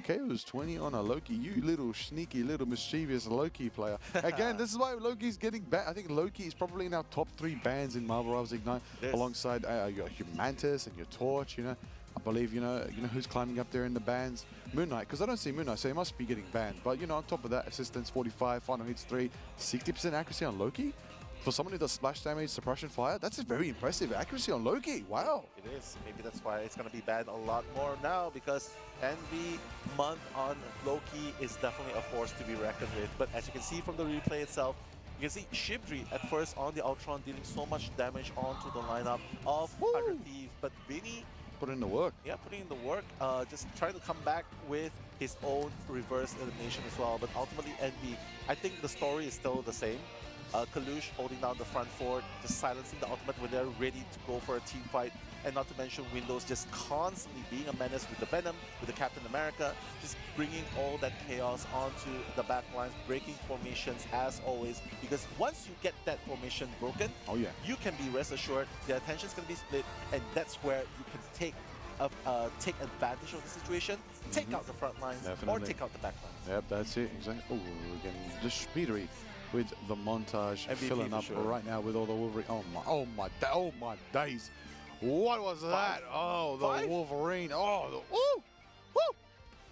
KO's 20 on a Loki. You little sneaky, little mischievous Loki player. Again, this is why Loki's getting banned. I think Loki is probably in our top 3 bans in Marvel Rivals Ignite, alongside your Humantis and your Torch. You know, I believe you know who's climbing up there in the bans. Moon Knight, because I don't see Moon Knight, so he must be getting banned. But you know, on top of that, assistance 45, final hits 3, 60% accuracy on Loki. For someone who does splash damage, suppression fire, that's a very impressive accuracy on Loki. Wow. It is. Maybe that's why it's going to be banned a lot more now, because Envy Month on Loki is definitely a force to be reckoned with. But as you can see from the replay itself, you can see Shibri at first on the Ultron dealing so much damage onto the lineup of 100 Thieves. But Vinny put in the work. Yeah, putting in the work, just trying to come back with his own reverse elimination as well. But ultimately, Envy, I think the story is still the same. Kalush holding down the front fort, just silencing the ultimate when they're ready to go for a team fight. And not to mention Windows just constantly being a menace with the Venom, with the Captain America, just bringing all that chaos onto the back lines, breaking formations as always. Because once you get that formation broken, Oh yeah. you can be rest assured the attention's going to be split, and that's where you can take advantage of the situation, take out the front lines, or Definitely. take out the back lines. Yep, that's it. Exactly. Oh, we're getting the speedery with the montage MVP filling for up sure. right now with all the Wolverine. Oh my days! What was that? Oh, the Five? Wolverine. Oh, woo!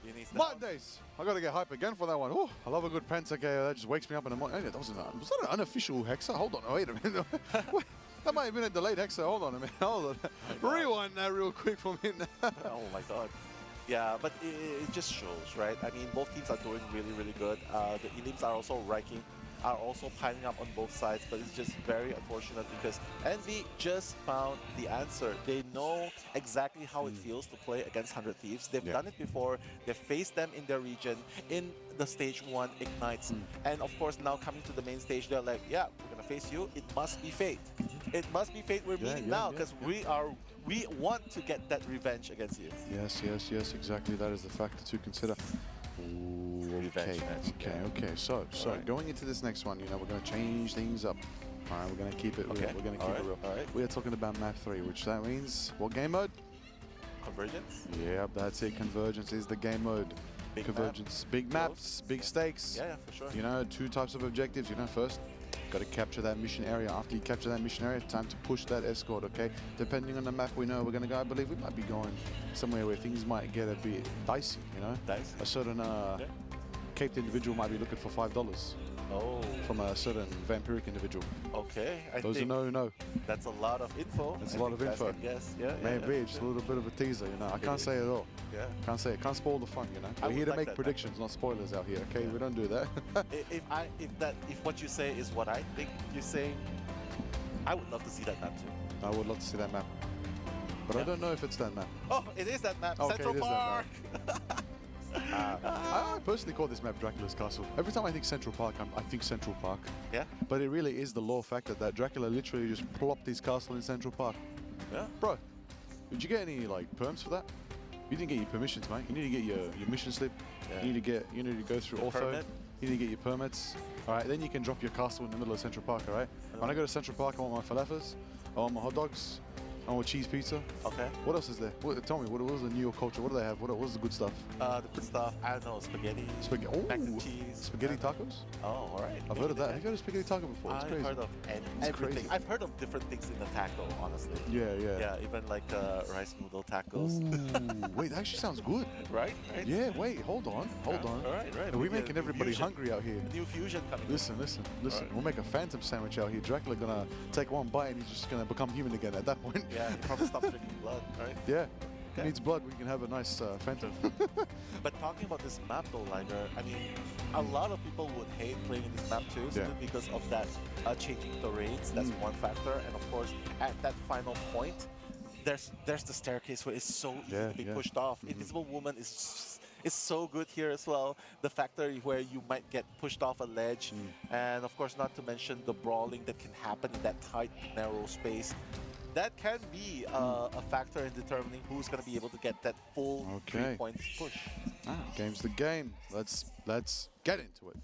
He needs My down. days! I gotta get hype again for that one. Ooh, I love a good Pentakill. That just wakes me up in the morning. Hey, was that an unofficial Hexa? Hold on, wait a minute. Wait, that might have been a delayed Hexa. Hold on a minute. Hold on. Rewind that real quick for me. Oh my god. Yeah, but it just shows, right? I mean, both teams are doing really good. The Elims are also piling up on both sides, but it's just very unfortunate because Envy just found the answer. They know exactly how it feels to play against 100 Thieves. They've done it before. They've faced them in their region in the stage 1 Ignites. And of course, now coming to the main stage, they're like, yeah, we're gonna face you. It must be fate. It must be fate we're meeting now because we want to get that revenge against you. Yes, exactly. That is the factor to consider. Ooh, Revenge match, okay. So Alright. going into this next one, we're going to change things up. All right, we're going to keep it real. Okay. We're going to keep it real. Alright. We are talking about map 3, which that means what game mode? Convergence? Yep, that's it. Convergence is the game mode. Big Convergence, big maps, big stakes. Yeah, for sure. 2 types of objectives. First, got to capture that mission area. After you capture that mission area, time to push that escort, okay? Depending on the map we know we're going to go, I believe we might be going somewhere where things might get a bit dicey, Dicey? A certain caped individual might be looking for $5 Oh, from a certain vampiric individual. okay. I Those are think no. that's a lot of info. That's I a lot think of guys info. can guess. Yeah, Maybe yeah, it's a little bit of a teaser, I can't is. say it all. Yeah. Can't say it. Can't spoil the fun, I We're would here to like make that predictions, not spoilers out here, okay? Yeah. We don't do that. If what you say is what I think you're saying, I would love to see that map too. I would love to see that map. But I Yeah. don't know if it's that map. Oh, it is that map. Okay, Central it is that Park. I personally call this map Dracula's Castle. Every time I think Central Park, I think Central Park. Yeah. But it really is the lore factor that Dracula literally just plopped his castle in Central Park. Yeah. Bro, did you get any perms for that? You didn't get your permissions, mate. You need to get your mission slip. Yeah. You need to go through The auto. permit. You need to get your permits. All right, then you can drop your castle in the middle of Central Park. All right. When I go to Central Park, I want my falafels. I want my hot dogs. I want cheese pizza. Okay. What else is there? Tell me, what was the New York culture? What do they have? What's the good stuff? The good stuff. I don't know. Spaghetti. Spaghetti. Mac and Ooh, cheese. spaghetti tacos? Oh, all right. I've heard of that. Have you heard of spaghetti taco before? It's I've crazy. heard of everything. crazy. I've heard of different things in the taco, honestly. Yeah. Yeah, even like rice noodle tacos. Ooh, wait, that actually sounds good. Right? Yeah, wait, hold on. All right. Are we Maybe making a everybody fusion. hungry out here? A new fusion coming. Listen. Alright. We'll make a phantom sandwich out here. Dracula gonna take one bite and he's just gonna become human again at that point. Yeah, you probably stop drinking blood, right? Yeah. He Okay. needs blood. We can have a nice phantom. But talking about this map though, Liger, I mean, a lot of people would hate playing in this map too, simply because of that changing terrains. That's one factor, and of course, at that final point, there's the staircase where it's so easy to be pushed off. Invisible Woman is so good here as well. The factor where you might get pushed off a ledge, and of course, not to mention the brawling that can happen in that tight, narrow space. That can be a factor in determining who's going to be able to get that full 3 points push. Game's the game. Let's get into it.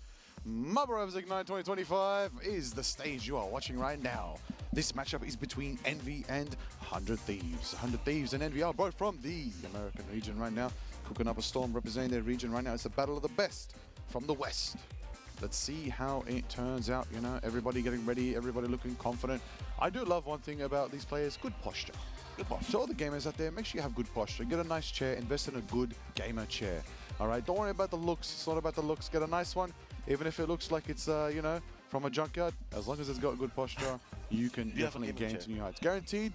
Marble Rovers Ignite 2025 is the stage you are watching right now. This matchup is between Envy and 100 Thieves. 100 Thieves and Envy are both from the American region right now, cooking up a storm representing their region right now. It's the battle of the best from the West. Let's see how it turns out, everybody getting ready, everybody looking confident. I do love one thing about these players, good posture. Good posture. So all the gamers out there, make sure you have good posture. Get a nice chair, invest in a good gamer chair. All right, don't worry about the looks. It's not about the looks. Get a nice one, even if it looks like it's, from a junkyard. As long as it's got good posture, you can definitely gain to new heights. Guaranteed,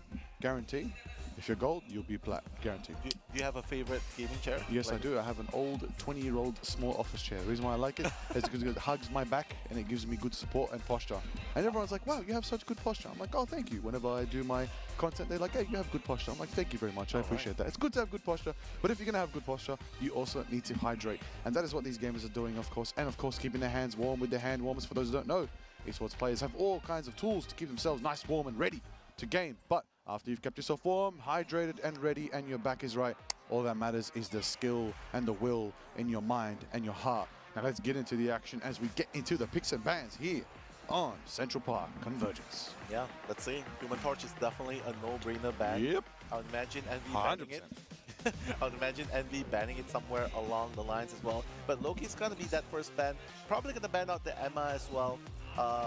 If you're gold, you'll be plat, guaranteed. Do you have a favorite gaming chair? Yes, Like- I do. I have an old 20-year-old small office chair. The reason why I like it is because it hugs my back and it gives me good support and posture. And everyone's like, wow, you have such good posture. I'm like, oh, thank you. Whenever I do my content, they're like, hey, you have good posture. I'm like, thank you very much. I appreciate that. It's good to have good posture. But if you're going to have good posture, you also need to hydrate. And that is what these gamers are doing, of course. And, of course, keeping their hands warm with their hand warmers. For those who don't know, esports players have all kinds of tools to keep themselves nice, warm, and ready to game. But after you've kept yourself warm, hydrated, and ready, and your back is right, all that matters is the skill and the will in your mind and your heart. Now let's get into the action as we get into the picks and bans here on Central Park Convergence. Yeah, let's see. Human Torch is definitely a no-brainer ban. Yep. I would imagine Envy banning it. I would imagine Envy banning it somewhere along the lines as well. But Loki's gonna be that first ban. Probably gonna ban out the Emma as well.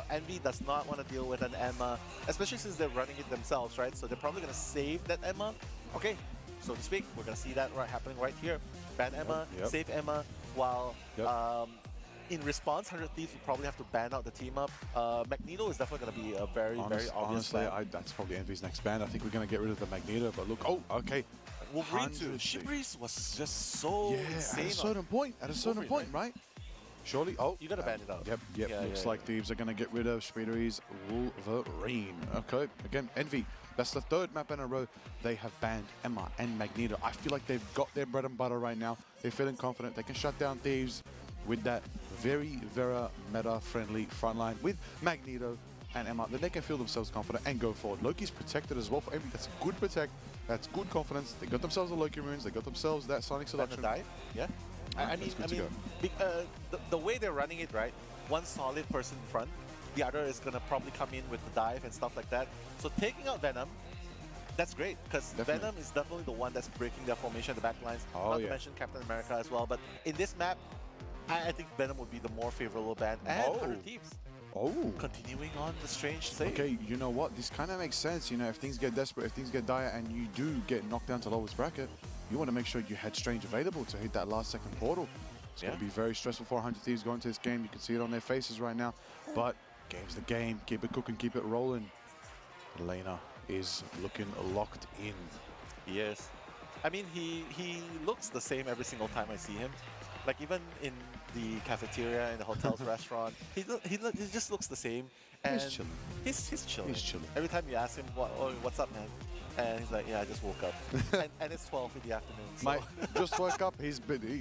Envy does not want to deal with an Emma, especially since they're running it themselves, right? So they're probably gonna save that Emma. Okay, so to speak, we're gonna see that happening right here. Ban Emma, Yep. save Emma, while Yep. in response, 100 Thieves will probably have to ban out the team up. Magneto is definitely going to be a very obvious Honestly, ban. that's probably Envy's next ban. I think we're going to get rid of the Magneto, but look, oh, okay. Wolverine too. 100 Shibari's was just so Yeah, insane. at a certain point, Wolverine, right? Surely, oh. You gotta ban it out. Yep, Yeah, looks yeah, like Thieves are going to get rid of Speedery's Wolverine. Okay, again, Envy. That's the third map in a row they have banned Emma and Magneto. I feel like they've got their bread and butter right now. They're feeling confident. They can shut down Thieves with that very meta-friendly front line with Magneto and Emma. Then they can feel themselves confident and go forward. Loki's protected as well for Envy. That's good protect. That's good confidence. They got themselves the Loki runes. They got themselves that Sonic Ban the Seduction. dive. Yeah. I That's mean, good to go. the way they're running it, right? One solid person in front, the other is gonna probably come in with the dive and stuff like that. So taking out Venom, that's great, because Definitely. Venom is definitely the one that's breaking their formation, the backlines. Oh, Not to yeah. mention Captain America as well. But in this map, I think Venom would be the more favorable ban. And Oh. 100 Thieves Oh. continuing on the strange save. Okay, you know what? This kind of makes sense. You know, if things get desperate, if things get dire, and you do get knocked down to lowest bracket, you want to make sure you had Strange available to hit that last second portal. It's going to be very stressful for 100 Thieves going to this game. You can see it on their faces right now. But game's the game. Keep it cooking, keep it rolling. Elena is looking locked in. Yes. I mean, he looks the same every single time I see him. Like, even in the cafeteria, in the hotel's restaurant, he just looks the same. And He's chilling. He's chilling. He's chilling. Every time you ask him, what's up, man? And he's like, yeah, I just woke up. and it's 12 in the afternoon. So. Mate, just woke up.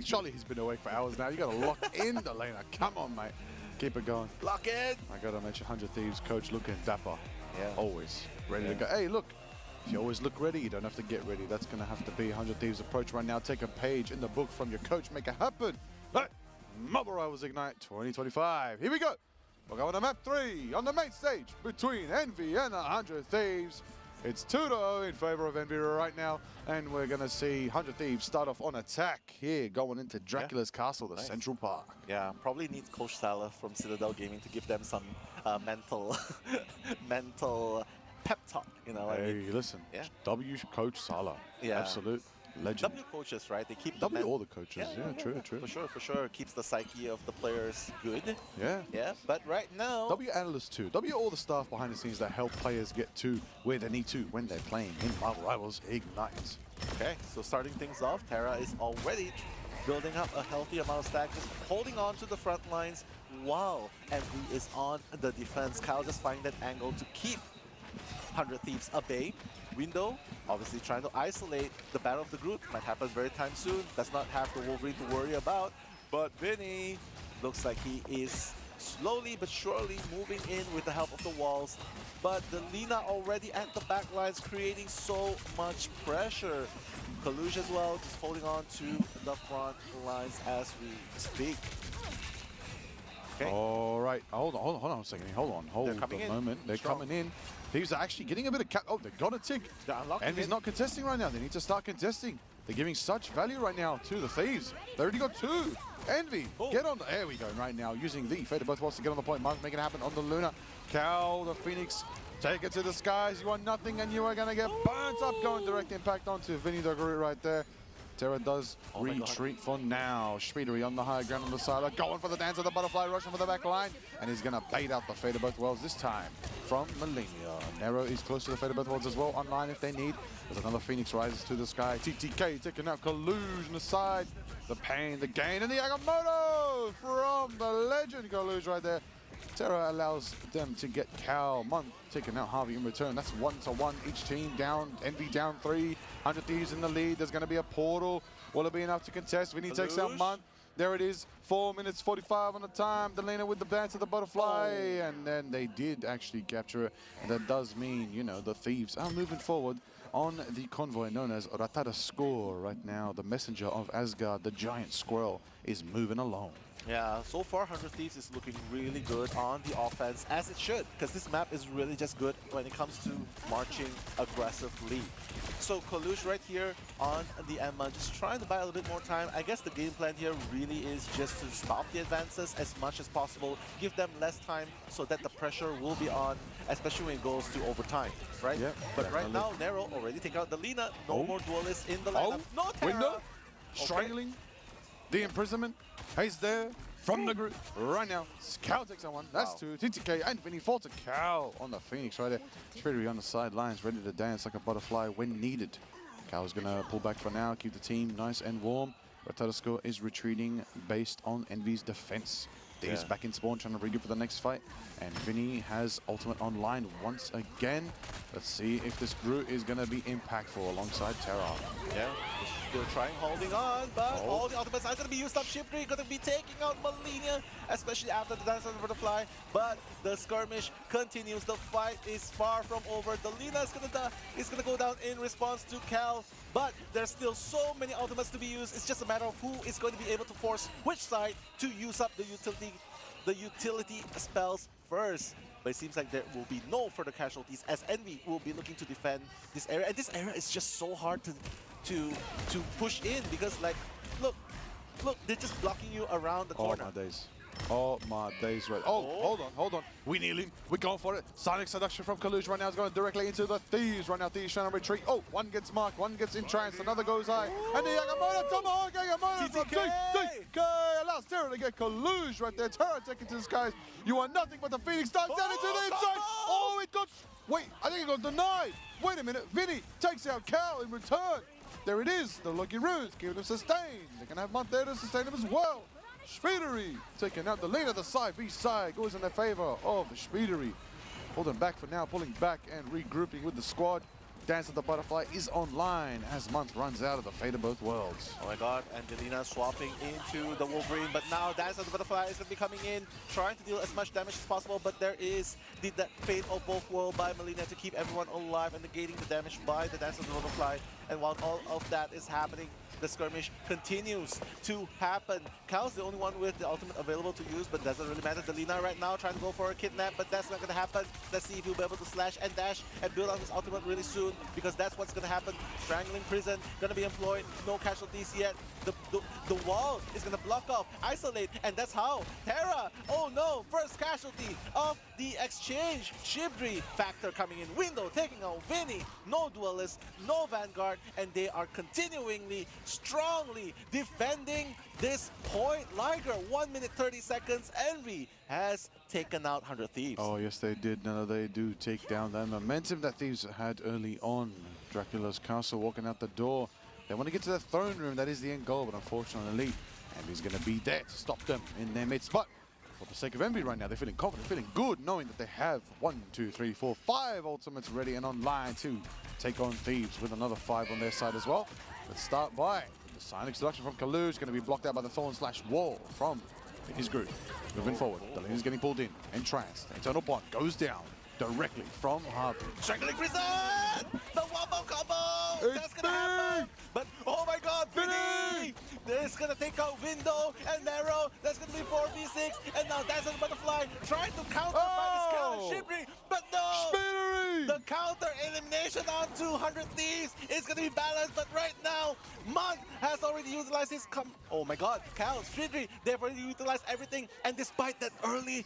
Surely he's been awake for hours now. You got to lock in, Elena. Come on, mate. Keep it going. Lock in! I got to mention 100 Thieves coach looking dapper. Yeah. Always ready to go. Hey, look. If you always look ready, you don't have to get ready. That's going to have to be 100 Thieves approach right now. Take a page in the book from your coach. Make it happen. Let Marble Rivals Ignite 2025. Here we go. We're going to map 3 on the main stage between Envy and 100 Thieves. It's 2-0 in favor of Envy right now. And we're going to see 100 Thieves start off on attack here, going into Dracula's Castle, the Nice. Central Park. Yeah, probably needs Coach Salah from Citadel Gaming to give them some mental pep talk, you know what I mean? Hey, listen. Yeah. W Coach Salah. Yeah. Absolute legend. W coaches, right? They keep the W all the coaches. Yeah, true. For sure. Keeps the psyche of the players good. Yeah. Yeah, but right now... W analysts too. W all the staff behind the scenes that help players get to where they need to when they're playing in Marvel Rivals Ignite. Okay, so starting things off, Terra is already building up a healthy amount of stack, just holding on to the front lines while Envy is on the defense. Kyle just finding that angle to keep 100 Thieves at bay. Window, obviously trying to isolate the battle of the group. Might happen very time soon. Does not have the Wolverine to worry about. But Vinny looks like he is slowly but surely moving in with the help of the walls. But the Lina already at the back lines, creating so much pressure. Kalush as well, just holding on to the front lines as we speak. Okay. All right. Hold on a second. Hold They're on coming a in. moment. They're Strong. coming in. Thieves are actually getting a bit of cap. Oh, they got a tick. They're unlocking Envy's it. not contesting right now. They need to start contesting. They're giving such value right now to the Thieves. They already got 2. Envy, Oh. get on. There we go right now. Using the Fate of Both Worlds to get on the point. Mark, make it happen on the Luna. Cal, the Phoenix, take it to the skies. You want nothing and you are going to get burnt up. Going direct impact onto Vinny the Groot right there. Terra does Oh my God. retreat for now. Speedery on the high ground on the side. Going for the dance of the butterfly, rushing for the back line. And he's going to bait out the Fate of Both Worlds this time. from Millennia. Nero is close to the Fate of Both Worlds as well, online if they need. There's another Phoenix rises to the sky. TTK taking out Collusion aside. The pain, the gain, and the Agamotto from the legend Collusion right there. Terra allows them to get Cal. Month taking out Harvey in return. That's 1-1. Each team down. Envy down 3. 100 Thieves in the lead. There's going to be a portal. Will it be enough to contest? Vinny takes out Month. There it is. 4 minutes 45 on the time. Delena with the dance of the butterfly. Oh. And then they did actually capture it. And that does mean, you know, the Thieves are moving forward on the convoy known as Ratada Score. Right now, the messenger of Asgard, the giant squirrel, is moving along. Yeah, so far 100 Thieves is looking really good on the offense, as it should, because this map is really just good when it comes to marching aggressively. So Kalush right here on the Emma, just trying to buy a little bit more time. I guess the game plan here really is just to stop the advances as much as possible, give them less time so that the pressure will be on, especially when it goes to overtime, right? Yeah, but right now, Nero already take out the Lina, no more duelists in the lineup, no Terra! Window, strangling, the imprisonment, he's there from the group right now. Cal takes on one, that's two. TTK and Vinny fall to Cal on the Phoenix right there. Shreddery on the sidelines, ready to dance like a butterfly when needed. Cal's gonna pull back for now, keep the team nice and warm. Ratadasco is retreating based on Envy's defense. Thieves back in spawn, trying to regroup for the next fight. And Vinny has ultimate online once again. Let's see if this Groot is going to be impactful alongside Terra. Yeah, still trying, holding on, but all the ultimates are going to be used up. Shifty going to be taking out Malenia, especially after the dance of the butterfly. But the skirmish continues. The fight is far from over. The Lina is going to go down in response to Cal. But there's still so many ultimates to be used. It's just a matter of who is going to be able to force which side to use up the utility spells first. But it seems like there will be no further casualties, as Envy will be looking to defend this area. And this area is just so hard to push in, because like, look, they're just blocking you around the corner. Oh my days. Oh my days, right. Oh, hold on. We kneeling. We're going for it. Sonic Seduction from Kalush right now is going directly into the Thieves. Right now, Thieves trying to retreat. Oh, one gets marked, one gets entranced, another goes high. And the Yagamoto Tomahawk Yagamoto from TTK allows Terra to get Kalush right there. Terra taking to the skies. You are nothing but the Phoenix dives down into the inside. Oh, it got... Wait, I think it got denied. Wait a minute. Vinny takes out Cal in return. There it is. The Lucky Ruse giving him sustain. They can have Month there to sustain him as well. Speedery taking out the lead of the side. B-side goes in the favor of Speedery. Holding back for now, pulling back and regrouping with the squad. Dance of the Butterfly is online as Month runs out of the Fate of Both Worlds. Oh my god, Angelina swapping into the Wolverine, but now Dance of the Butterfly is going to be coming in, trying to deal as much damage as possible, but there is the Fate of Both Worlds by Melina to keep everyone alive and negating the damage by the Dance of the Butterfly. And while all of that is happening, the skirmish continues to happen. Cal's the only one with the ultimate available to use, but doesn't really matter. Delina right now trying to go for a kidnap, but that's not going to happen. Let's see if he'll be able to slash and dash and build on his ultimate really soon, because that's what's going to happen. Strangling Prison going to be employed. No casualties yet. The wall is going to block off, isolate, and that's how Terra, oh no, first casualty of the exchange. Shibri factor coming in. Window taking out Vinny. No duelist, no Vanguard, and they are continuingly, strongly defending this point. Liger, 1 minute 30 seconds. Envy has taken out 100 Thieves. Oh, yes, they did. Now they do take down that momentum that Thieves had early on. Dracula's castle walking out the door. They want to get to the throne room. That is the end goal, but unfortunately, Envy's going to be there to stop them in their midst. But for the sake of Envy right now, they're feeling confident, feeling good, knowing that they have 1, 2, 3, 4, 5 ultimates ready and online to take on Thieves with another 5 on their side as well. Let's start by the Sonic Seduction from Kalush, going to be blocked out by the Thorn/Wall from his group. Moving forward, Delina's getting pulled in, entranced. Eternal Bond goes down directly from Harvey. Strangling Prison! The wombo combo! That's gonna happen! But oh my god, Vinny! This gonna take out Window and Narrow. That's gonna be 4v6, and now Dance of the Butterfly trying to counter by this counter Shibri, but no! Speedery! The counter elimination on 200 Thieves is gonna be balanced, but right now, Month has already utilized his oh my god, Cal, Shibri, they've already utilized everything, and despite that early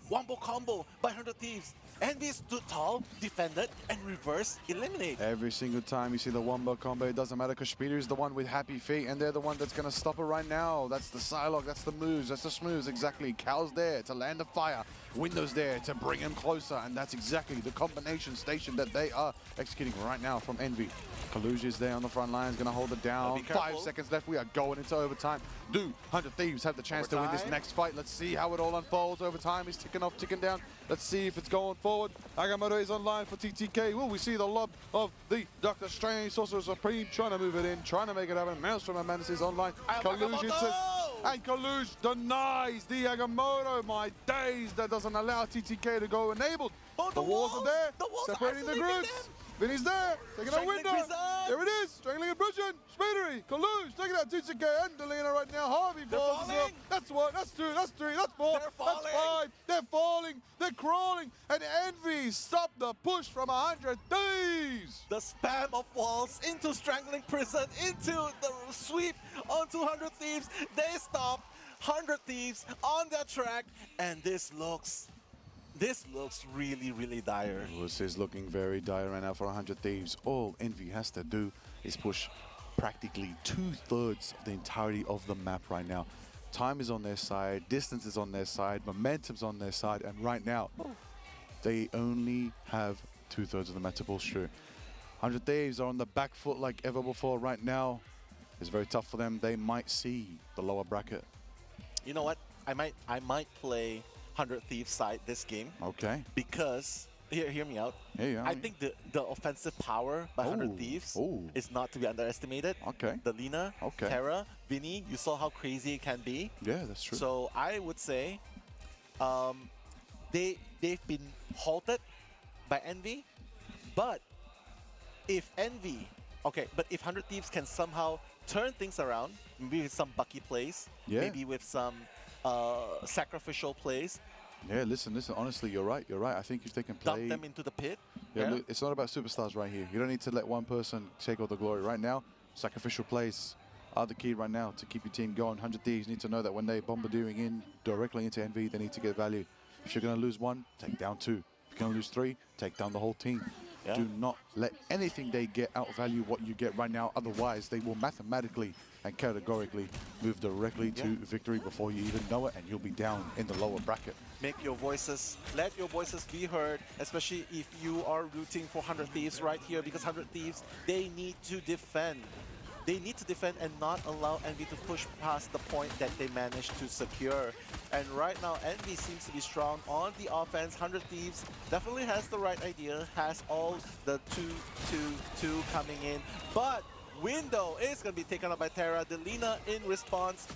wombo combo by 100 Thieves, Envy stood tall, defended, and reverse eliminate. Every single time you see the Wombo combo, it doesn't matter, because Speeder is the one with happy feet, and they're the one that's going to stop it right now. That's the Psylocke, that's the moves, that's the smooths, exactly. Cal's there to land the fire. Windows there to bring him closer, and that's exactly the combination station that they are executing right now from Envy. Kaluja is there on the front line, is going to hold it down. 5 seconds left. We are going into overtime. Do 100 Thieves have the chance to win this next fight? Let's see how it all unfolds. Overtime is ticking off, ticking down. Let's see if it's going forward. Agamotto is online for TTK. Will we see the lob of the Doctor Strange, Sorcerer Supreme, trying to move it in, trying to make it happen. Maelstrom and Madness is online. Kaluja hits it. And Kaluja denies the Agamotto. My days, that doesn't allow TTK to go enabled. The walls are there, separating the groups. Vinny's there, taking out window. There it is, strangling and Bridget. Speedery, Kaluja, taking out TTK and Delina right now. Harvey falls as well. That's one, that's two, that's three, that's four, that's five. They're falling, they're crawling, and Envy stopped the push from 100 Thieves. The spam of walls into Strangling Prison, into the sweep onto 100 Thieves. They stopped 100 Thieves on their track, and this looks really, really dire. This is looking very dire right now for 100 Thieves. All Envy has to do is push practically 2/3 of the entirety of the map right now. Time is on their side, distance is on their side, momentum's on their side, and right now, they only have 2/3 of the map to push through. 100 Thieves are on the back foot like ever before right now. It's very tough for them. They might see the lower bracket. You know what? I might play 100 Thieves side this game. Okay. Because, hear me out. Yeah, I think the offensive power by 100 Thieves is not to be underestimated. Okay. Delina, Terra, Vinny, you saw how crazy it can be. Yeah, that's true. So I would say they've been halted by Envy, but if 100 Thieves can somehow turn things around, maybe with some Bucky plays, maybe with some sacrificial plays. Yeah, listen, honestly, you're right. I think if they can play... Dump them into the pit. Yeah, look, it's not about superstars right here. You don't need to let one person take all the glory. Right now, sacrificial plays are the key right now to keep your team going. 100 Thieves need to know that when they're bombardiering in directly into Envy, they need to get value. If you're going to lose one, take down two. If you're going to lose three, take down the whole team. Yeah. Do not let anything they get outvalue what you get right now. Otherwise, they will mathematically and categorically move directly to victory before you even know it, and you'll be down in the lower bracket. Make your voices, let your voices be heard, especially if you are rooting for 100 Thieves right here, because 100 Thieves, they need to defend. They need to defend and not allow Envy to push past the point that they managed to secure. And right now, Envy seems to be strong on the offense. 100 Thieves definitely has the right idea, has all the 2-2-2 coming in. But window is going to be taken up by Terra. Delina in response.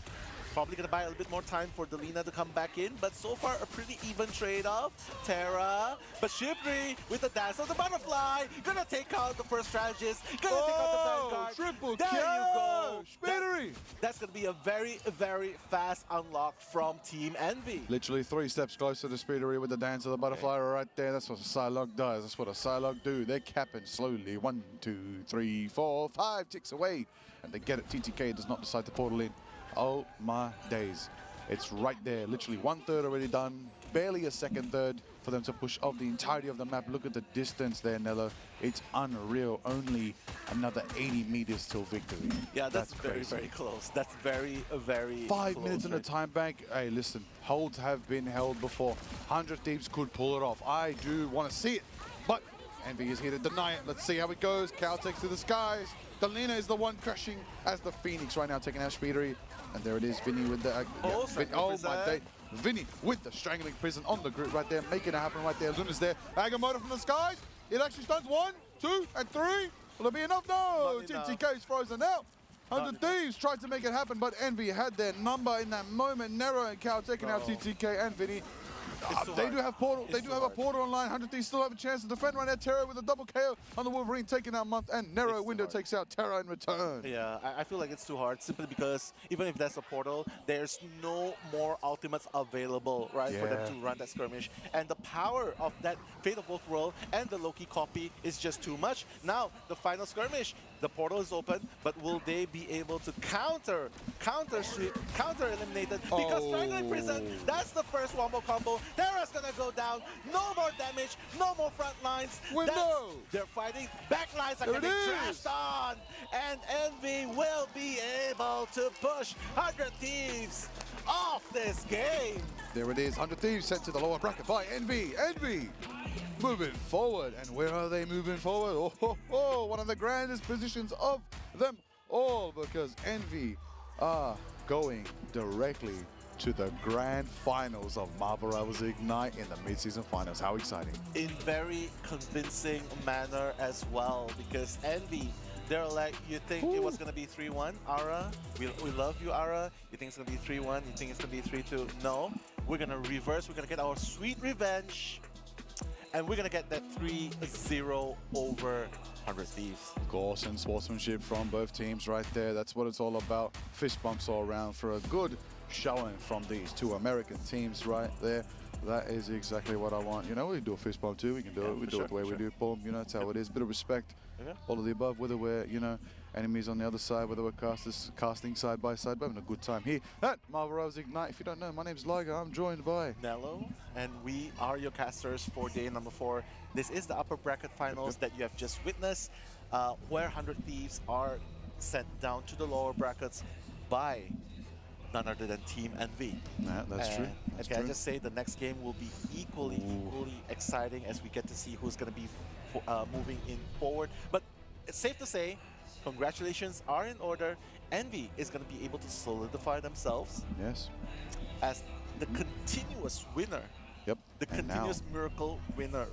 Probably going to buy a little bit more time for Delina to come back in, but so far a pretty even trade-off. Terra, but Shibri with the dance of the butterfly, gonna take out the first strategist, gonna take out the Vanguard. Triple there kill! You go. Speedery! That's gonna be a very, very fast unlock from Team Envy. Literally 3 steps closer to Speedery with the dance of the butterfly right there. That's what a Psylocke does. That's what a Psylocke do. They're capping slowly. 1, 2, 3, 4, 5 ticks away, and they get it. TTK does not decide to portal in. Oh my days. It's right there, literally 1/3 already done, barely a second third for them to push off the entirety of the map. Look at the distance there, Nello. It's unreal. Only another 80 meters till victory. Yeah, that's very, crazy. very close. That's very, very 5 close, minutes in the time bank. Hey, listen, holds have been held before. 100 Thieves could pull it off. I do want to see it, but Envy is here to deny it. Let's see how it goes. Cal takes to the skies. Delina is the one crashing as the Phoenix right now, taking out Speedery. And there it is, Vinny with the... oh my day. Vinny with the strangling prison on the group right there, making it happen right there. Luna's there. Agamotto from the skies. It actually stuns 1, 2, and 3. Will it be enough? No. TTK is frozen out. 100 Thieves tried to make it happen, but Envy had their number in that moment. Nero and Cal taking out TTK and Vinny. They do have portal. They do have a portal online. 100 Thieves still have a chance to defend right now. Terra with a double KO on the Wolverine, taking out Month, and Nero window takes out Terra in return. Yeah, I feel like it's too hard simply because even if that's a portal, there's no more ultimates available, right, for them to run that skirmish. And the power of that Fate of Both World and the Loki copy is just too much. Now, the final skirmish, the portal is open, but will they be able to counter sweep, counter eliminated? Because Strangling Prison, that's the first wombo combo. Terra's gonna go down. No more damage. No more front lines. Window! They're fighting. Back lines are There it getting is. trashed on. And Envy will be able to push 100 Thieves off this game. There it is, 100 Thieves sent to the lower bracket by Envy. Envy moving forward. And where are they moving forward? One of the grandest positions of them all, because Envy are going directly to the grand finals of Marvel Rivals Ignite in the mid-season finals. How exciting. In very convincing manner as well, because Envy, they're like, you think it was going to be 3-1, Ara? We love you, Ara. You think it's going to be 3-1? You think it's going to be 3-2? No. We're going to reverse. We're going to get our sweet revenge. And we're going to get that 3-0 over 100 Thieves. Of course, and sportsmanship from both teams right there. That's what it's all about. Fist bumps all around for a good showing from these two American teams right there. That is exactly what I want. You know, we do a fist bump too. We can do it. We do it the way we do it. Boom. You know, that's how it is. Bit of respect. All of the above, whether we're, you know, enemies on the other side, whether we're casting side by side. We're having a good time here at Marvel Rivals Ignite. If you don't know, my name's Liger. I'm joined by Nello, and we are your casters for day number 4. This is the upper bracket finals that you have just witnessed, where 100 Thieves are sent down to the lower brackets by none other than Team Envy. Yeah, that's true. That's Can true. I just say the next game will be equally exciting as we get to see who's going to be moving in forward. But it's safe to say, congratulations are in order. Envy is going to be able to solidify themselves Yes. as the continuous winner. Yep. The And now- continuous miracle winner.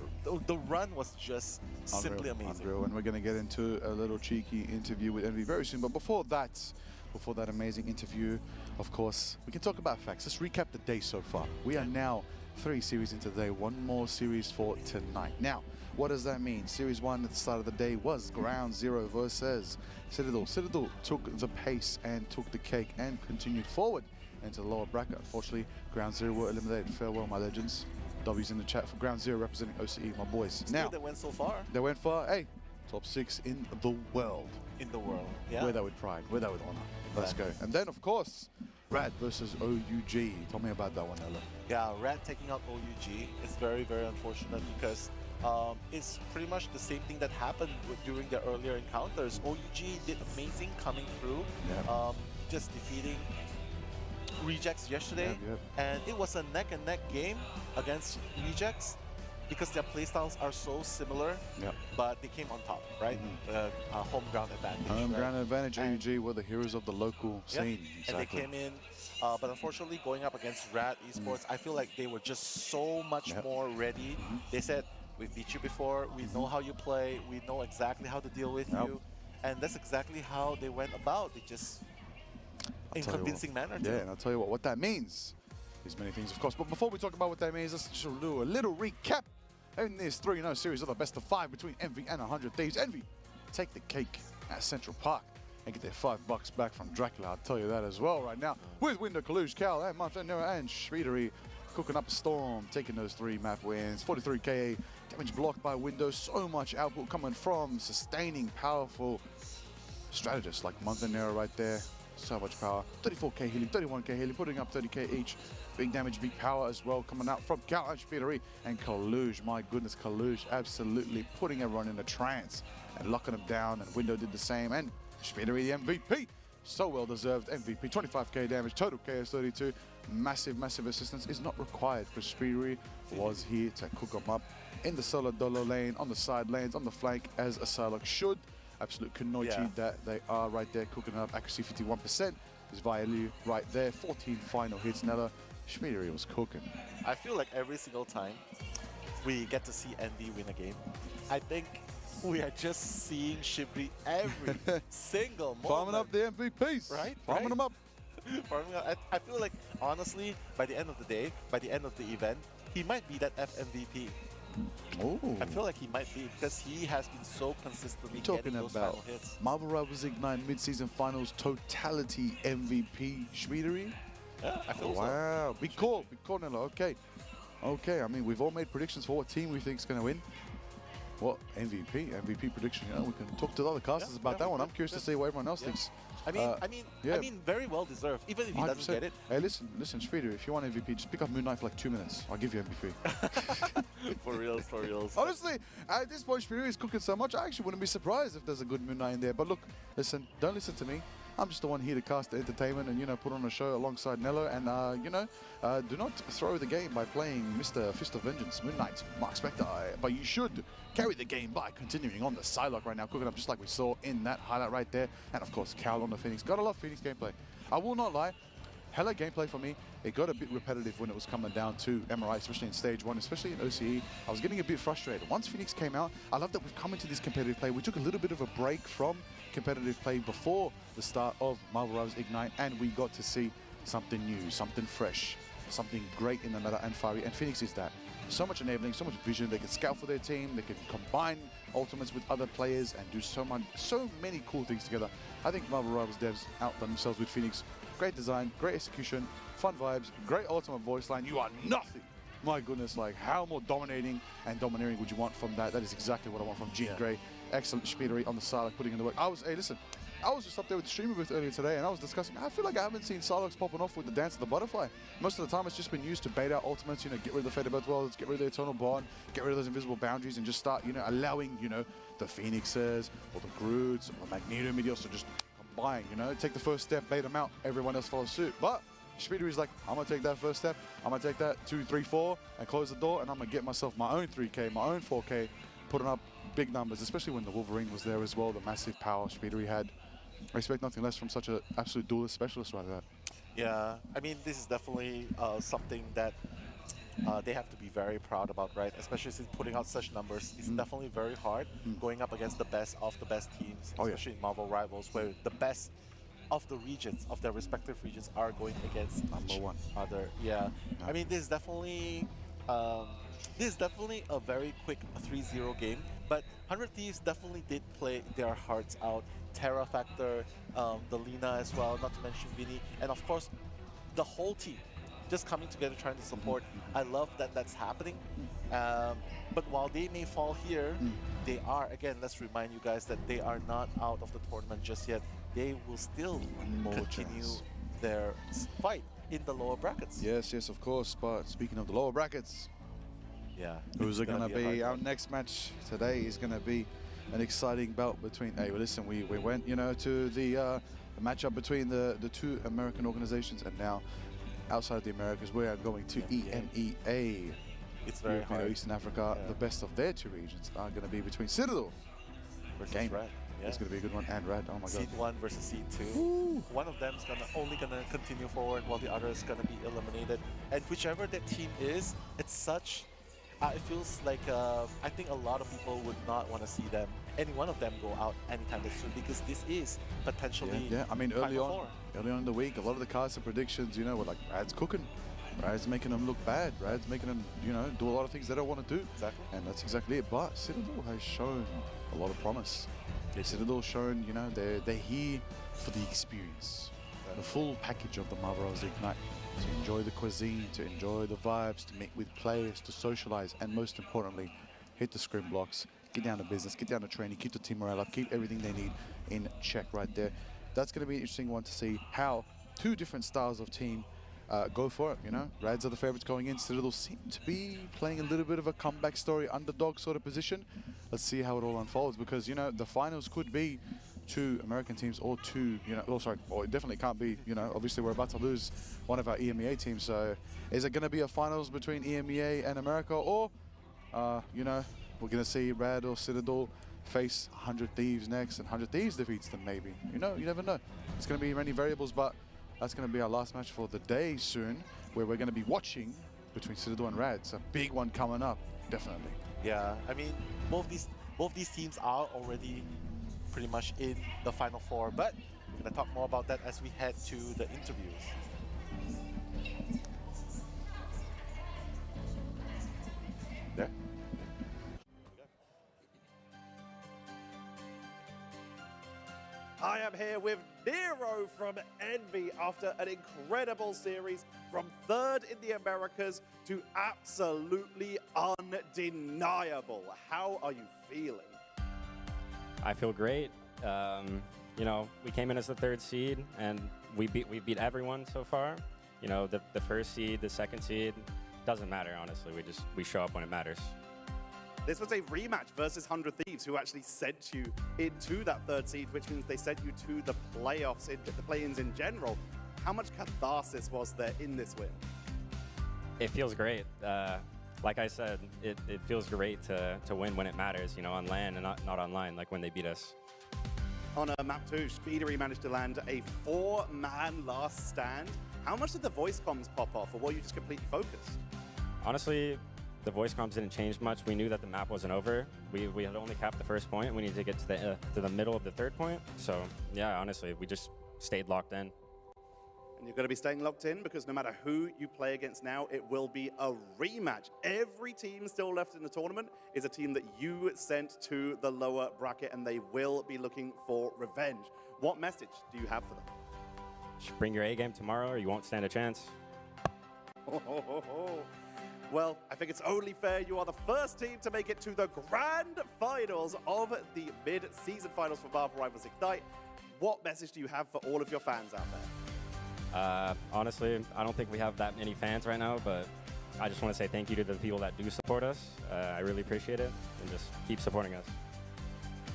The run was just simply amazing. Unreal. And we're going to get into a little cheeky interview with Envy very soon. But before that amazing interview, of course, we can talk about facts. Let's recap the day so far. We are now 3 series into the day, 1 more series for tonight. Now, what does that mean? Series 1 at the start of the day was Ground Zero versus Citadel. Citadel took the pace and took the cake and continued forward into the lower bracket. Unfortunately, Ground Zero were eliminated. Farewell, my legends. W's in the chat for Ground Zero representing OCE, my boys. Still, Now, they went so far they went far. Hey, top 6 in the world. in the world. Yeah. Wear that with pride. Wear that with honor. Let's go. And then, of course, Rad versus OUG. Tell me about that one, Ella. Yeah, Rat taking out OUG is very, very unfortunate because it's pretty much the same thing that happened during their earlier encounters. OUG did amazing coming through, Yeah. just defeating Rejects yesterday, Yep. and it was a neck-and-neck game against Rejects because their playstyles are so similar, Yep. but they came on top, right? Home ground advantage. Home right? ground advantage. And- OUG were the heroes of the local Yeah, scene. and they Exactly. came in, but unfortunately going up against Rat Esports, I feel like they were just so much Yep. more ready. They said, we beat you before, we know how you play, we know exactly how to deal with Yep. you. And that's exactly how they went about. They just, in tell you what. convincing manner. Yeah, and I'll tell you what that means. There's many things, of course. But before we talk about what that means, let's just do a little recap in this 3-0 series of the best of 5 between Envy and 100 Thieves. Envy take the cake at Central Park and get their $5 back from Dracula. I'll tell you that as well right now. With Window, Kalush, Cal, and Montano and Shreedery cooking up a storm, taking those 3 map wins. 43 KA damage blocked by Window. So much output coming from sustaining powerful strategists like Montanero right there. So much power. 34k healing, 31k healing, putting up 30k each. Big damage, big power as well coming out from Cal and Shreedery and Kalush. My goodness, Kalush absolutely putting everyone in a trance and locking them down. And Window did the same. And Shreedery, the MVP. So well deserved MVP. 25k damage, total KS 32. Massive, massive assistance is not required because Shreedery was here to cook them up in the solo dolo lane, on the side lanes, on the flank as a Psylocke should. Absolute Kanoichi that they are right there cooking up. Accuracy 51% is Vialu right there. 14 final hits. Nella, Shreedery was cooking. I feel like every single time we get to see Envy win a game, I think we are just seeing Shibri every single moment. Farming up the MVPs. Right, Farming right. them up. Farming up. I feel like, honestly, by the end of the day, by the end of the event, he might be that FMVP. Oh. I feel like he might be because he has been so consistently Talking getting those about final hits. Marvel Rivals Ignite mid-season finals totality MVP Shreedery. Yeah, I feel so. Wow, big call, Nella. Okay. Okay, I mean, we've all made predictions for what team we think is going to win. What MVP prediction? You know, we can talk to the other casters about that one. I'm curious to see what everyone else thinks. I mean, very well deserved. Even if he doesn't 100%. get it. Hey, listen, Speeder, if you want MVP, just pick up Moon Knight for like 2 minutes. I'll give you MVP. For reals, for reals. Honestly, at this point, Speeder is cooking so much, I actually wouldn't be surprised if there's a good Moon Knight in there. But look, listen, don't listen to me. I'm just the one here to cast the entertainment and, you know, put on a show alongside Nello. And, you know, do not throw the game by playing Mr. Fist of Vengeance, Moon Knight, Mark Spector. But you should carry the game by continuing on the Psylocke right now, cooking up just like we saw in that highlight right there. And, of course, Cal on the Phoenix. Gotta love Phoenix gameplay. I will not lie. Hella gameplay for me. It got a bit repetitive when it was coming down to MRI, especially in stage 1, especially in OCE. I was getting a bit frustrated. Once Phoenix came out, I love that we've come into this competitive play. We took a little bit of a break from competitive play before the start of Marvel Rivals Ignite, and we got to see something new, something fresh, something great in the meta and fiery, and Phoenix is that. So much enabling, so much vision. They can scout for their team, they can combine ultimates with other players and do so many cool things together. I think Marvel Rivals devs outdone themselves with Phoenix. Great design, great execution, fun vibes, great ultimate voice line. You are nothing. My goodness, like how more dominating and domineering would you want from that? That is exactly what I want from Jean Grey. Excellent speedery on the side, putting in the work. Hey, listen, I was just up there with the streamer booth earlier today and I was discussing, I feel like I haven't seen Psylocke popping off with the Dance of the Butterfly. Most of the time it's just been used to bait out ultimates, you know, get rid of the Fate of Both Worlds, get rid of the Eternal Bond, get rid of those invisible boundaries and just start, you know, allowing, you know, the Phoenixes or the Groots or the Magneto Meteors to just combine, you know, take the first step, bait them out, everyone else follows suit. But Speeder is like, I'm gonna take that first step, I'm gonna take that 2, 3, 4 and close the door and I'm gonna get myself my own 3K, my own 4K, putting up big numbers, especially when the Wolverine was there as well, the massive power Speedery had. I expect nothing less from such an absolute duelist specialist like that. Yeah, I mean, this is definitely something that they have to be very proud about, right? Especially since putting out such numbers. It's definitely very hard going up against the best of the best teams, especially in Marvel Rivals, where the best of the regions, of their respective regions, are going against Number one. other. Yeah. I mean, this is definitely a very quick 3-0 game, but 100 Thieves definitely did play their hearts out. Terra Factor, the Lina as well, not to mention Vinny, and of course, the whole team just coming together trying to support. I love that that's happening. But while they may fall here, they are, again, let's remind you guys that they are not out of the tournament just yet. They will still continue their fight in the lower brackets. Yes, of course. But speaking of the lower brackets, who's it going to be? Our next match today is going to be an exciting bout between. Hey, well, listen, we went, you know, to the matchup between the two American organizations, and now outside of the Americas, we are going to EMEA. It's very hard. Eastern Africa. The best of their two regions are going to be between Citadel versus Game. Red. Yeah. It's going to be a good one, and Red. Oh my God. Seed 1 versus Seed 2. One of them is only gonna continue forward, while the other is gonna be eliminated. And whichever that team is, it's such. It feels like I think a lot of people would not want to see any one of them go out anytime soon, because this is potentially. Yeah. I mean, early on in the week, a lot of the cards and predictions, you know, were like Rad's cooking. Rad's making them look bad. Rad's making them, you know, do a lot of things they don't want to do. Exactly. And that's exactly it. But Citadel has shown a lot of promise. Citadel shown, you know, they're here for the experience, the full package of the Marvel Rivals Ignite, to enjoy the cuisine, to enjoy the vibes, to meet with players, to socialize, and most importantly, hit the scrim blocks, get down to business, get down to training, keep the team morale up, keep everything they need in check right there. That's going to be an interesting one to see how two different styles of team go for it, you know. Rads are the favorites going in. Citadel seem to be playing a little bit of a comeback story, underdog sort of position. Let's see how it all unfolds, because, you know, the finals could be two American teams or two, you know, or it definitely can't be, you know, obviously we're about to lose one of our EMEA teams, so is it going to be a finals between EMEA and America, or, you know, we're going to see Rad or Citadel face 100 Thieves next, and 100 Thieves defeats them maybe. You know, you never know. It's going to be many variables, but that's going to be our last match for the day soon, where we're going to be watching between Citadel and Rads. A big one coming up, definitely. Yeah, I mean, both these teams are already pretty much in the Final Four, but we're going to talk more about that as we head to the interviews. There. I am here with Nero from Envy after an incredible series from third in the Americas to absolutely undeniable. How are you feeling? I feel great. You know, we came in as the third seed, and we beat everyone so far. You know, the first seed, the second seed, doesn't matter, honestly. We show up when it matters. This was a rematch versus 100 Thieves, who actually sent you into that third seed, which means they sent you to the playoffs, the play-ins in general. How much catharsis was there in this win? It feels great. Like I said, it feels great to win when it matters, you know, on LAN and not online, like when they beat us. On map 2, Speedery managed to land a 4-man last stand. How much did the voice comms pop off, or were you just completely focused? Honestly, the voice comms didn't change much. We knew that the map wasn't over. We had only capped the first point. We needed to get to the middle of the third point. So yeah, honestly, we just stayed locked in. And you're going to be staying locked in because no matter who you play against now, it will be a rematch. Every team still left in the tournament is a team that you sent to the lower bracket, and they will be looking for revenge. What message do you have for them? Just bring your A game tomorrow or you won't stand a chance. Well, I think it's only fair you are the first team to make it to the grand finals of the mid-season finals for Marvel Rivals Ignite. What message do you have for all of your fans out there? Honestly, I don't think we have that many fans right now, but I just want to say thank you to the people that do support us. I really appreciate it, and just keep supporting us.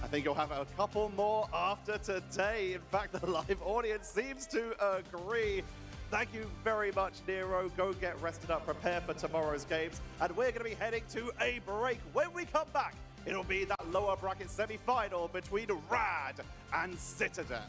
I think you'll have a couple more after today. In fact, the live audience seems to agree. Thank you very much, Nero. Go get rested up, prepare for tomorrow's games. And we're going to be heading to a break. When we come back, it'll be that lower bracket semi-final between Rad and Citadel.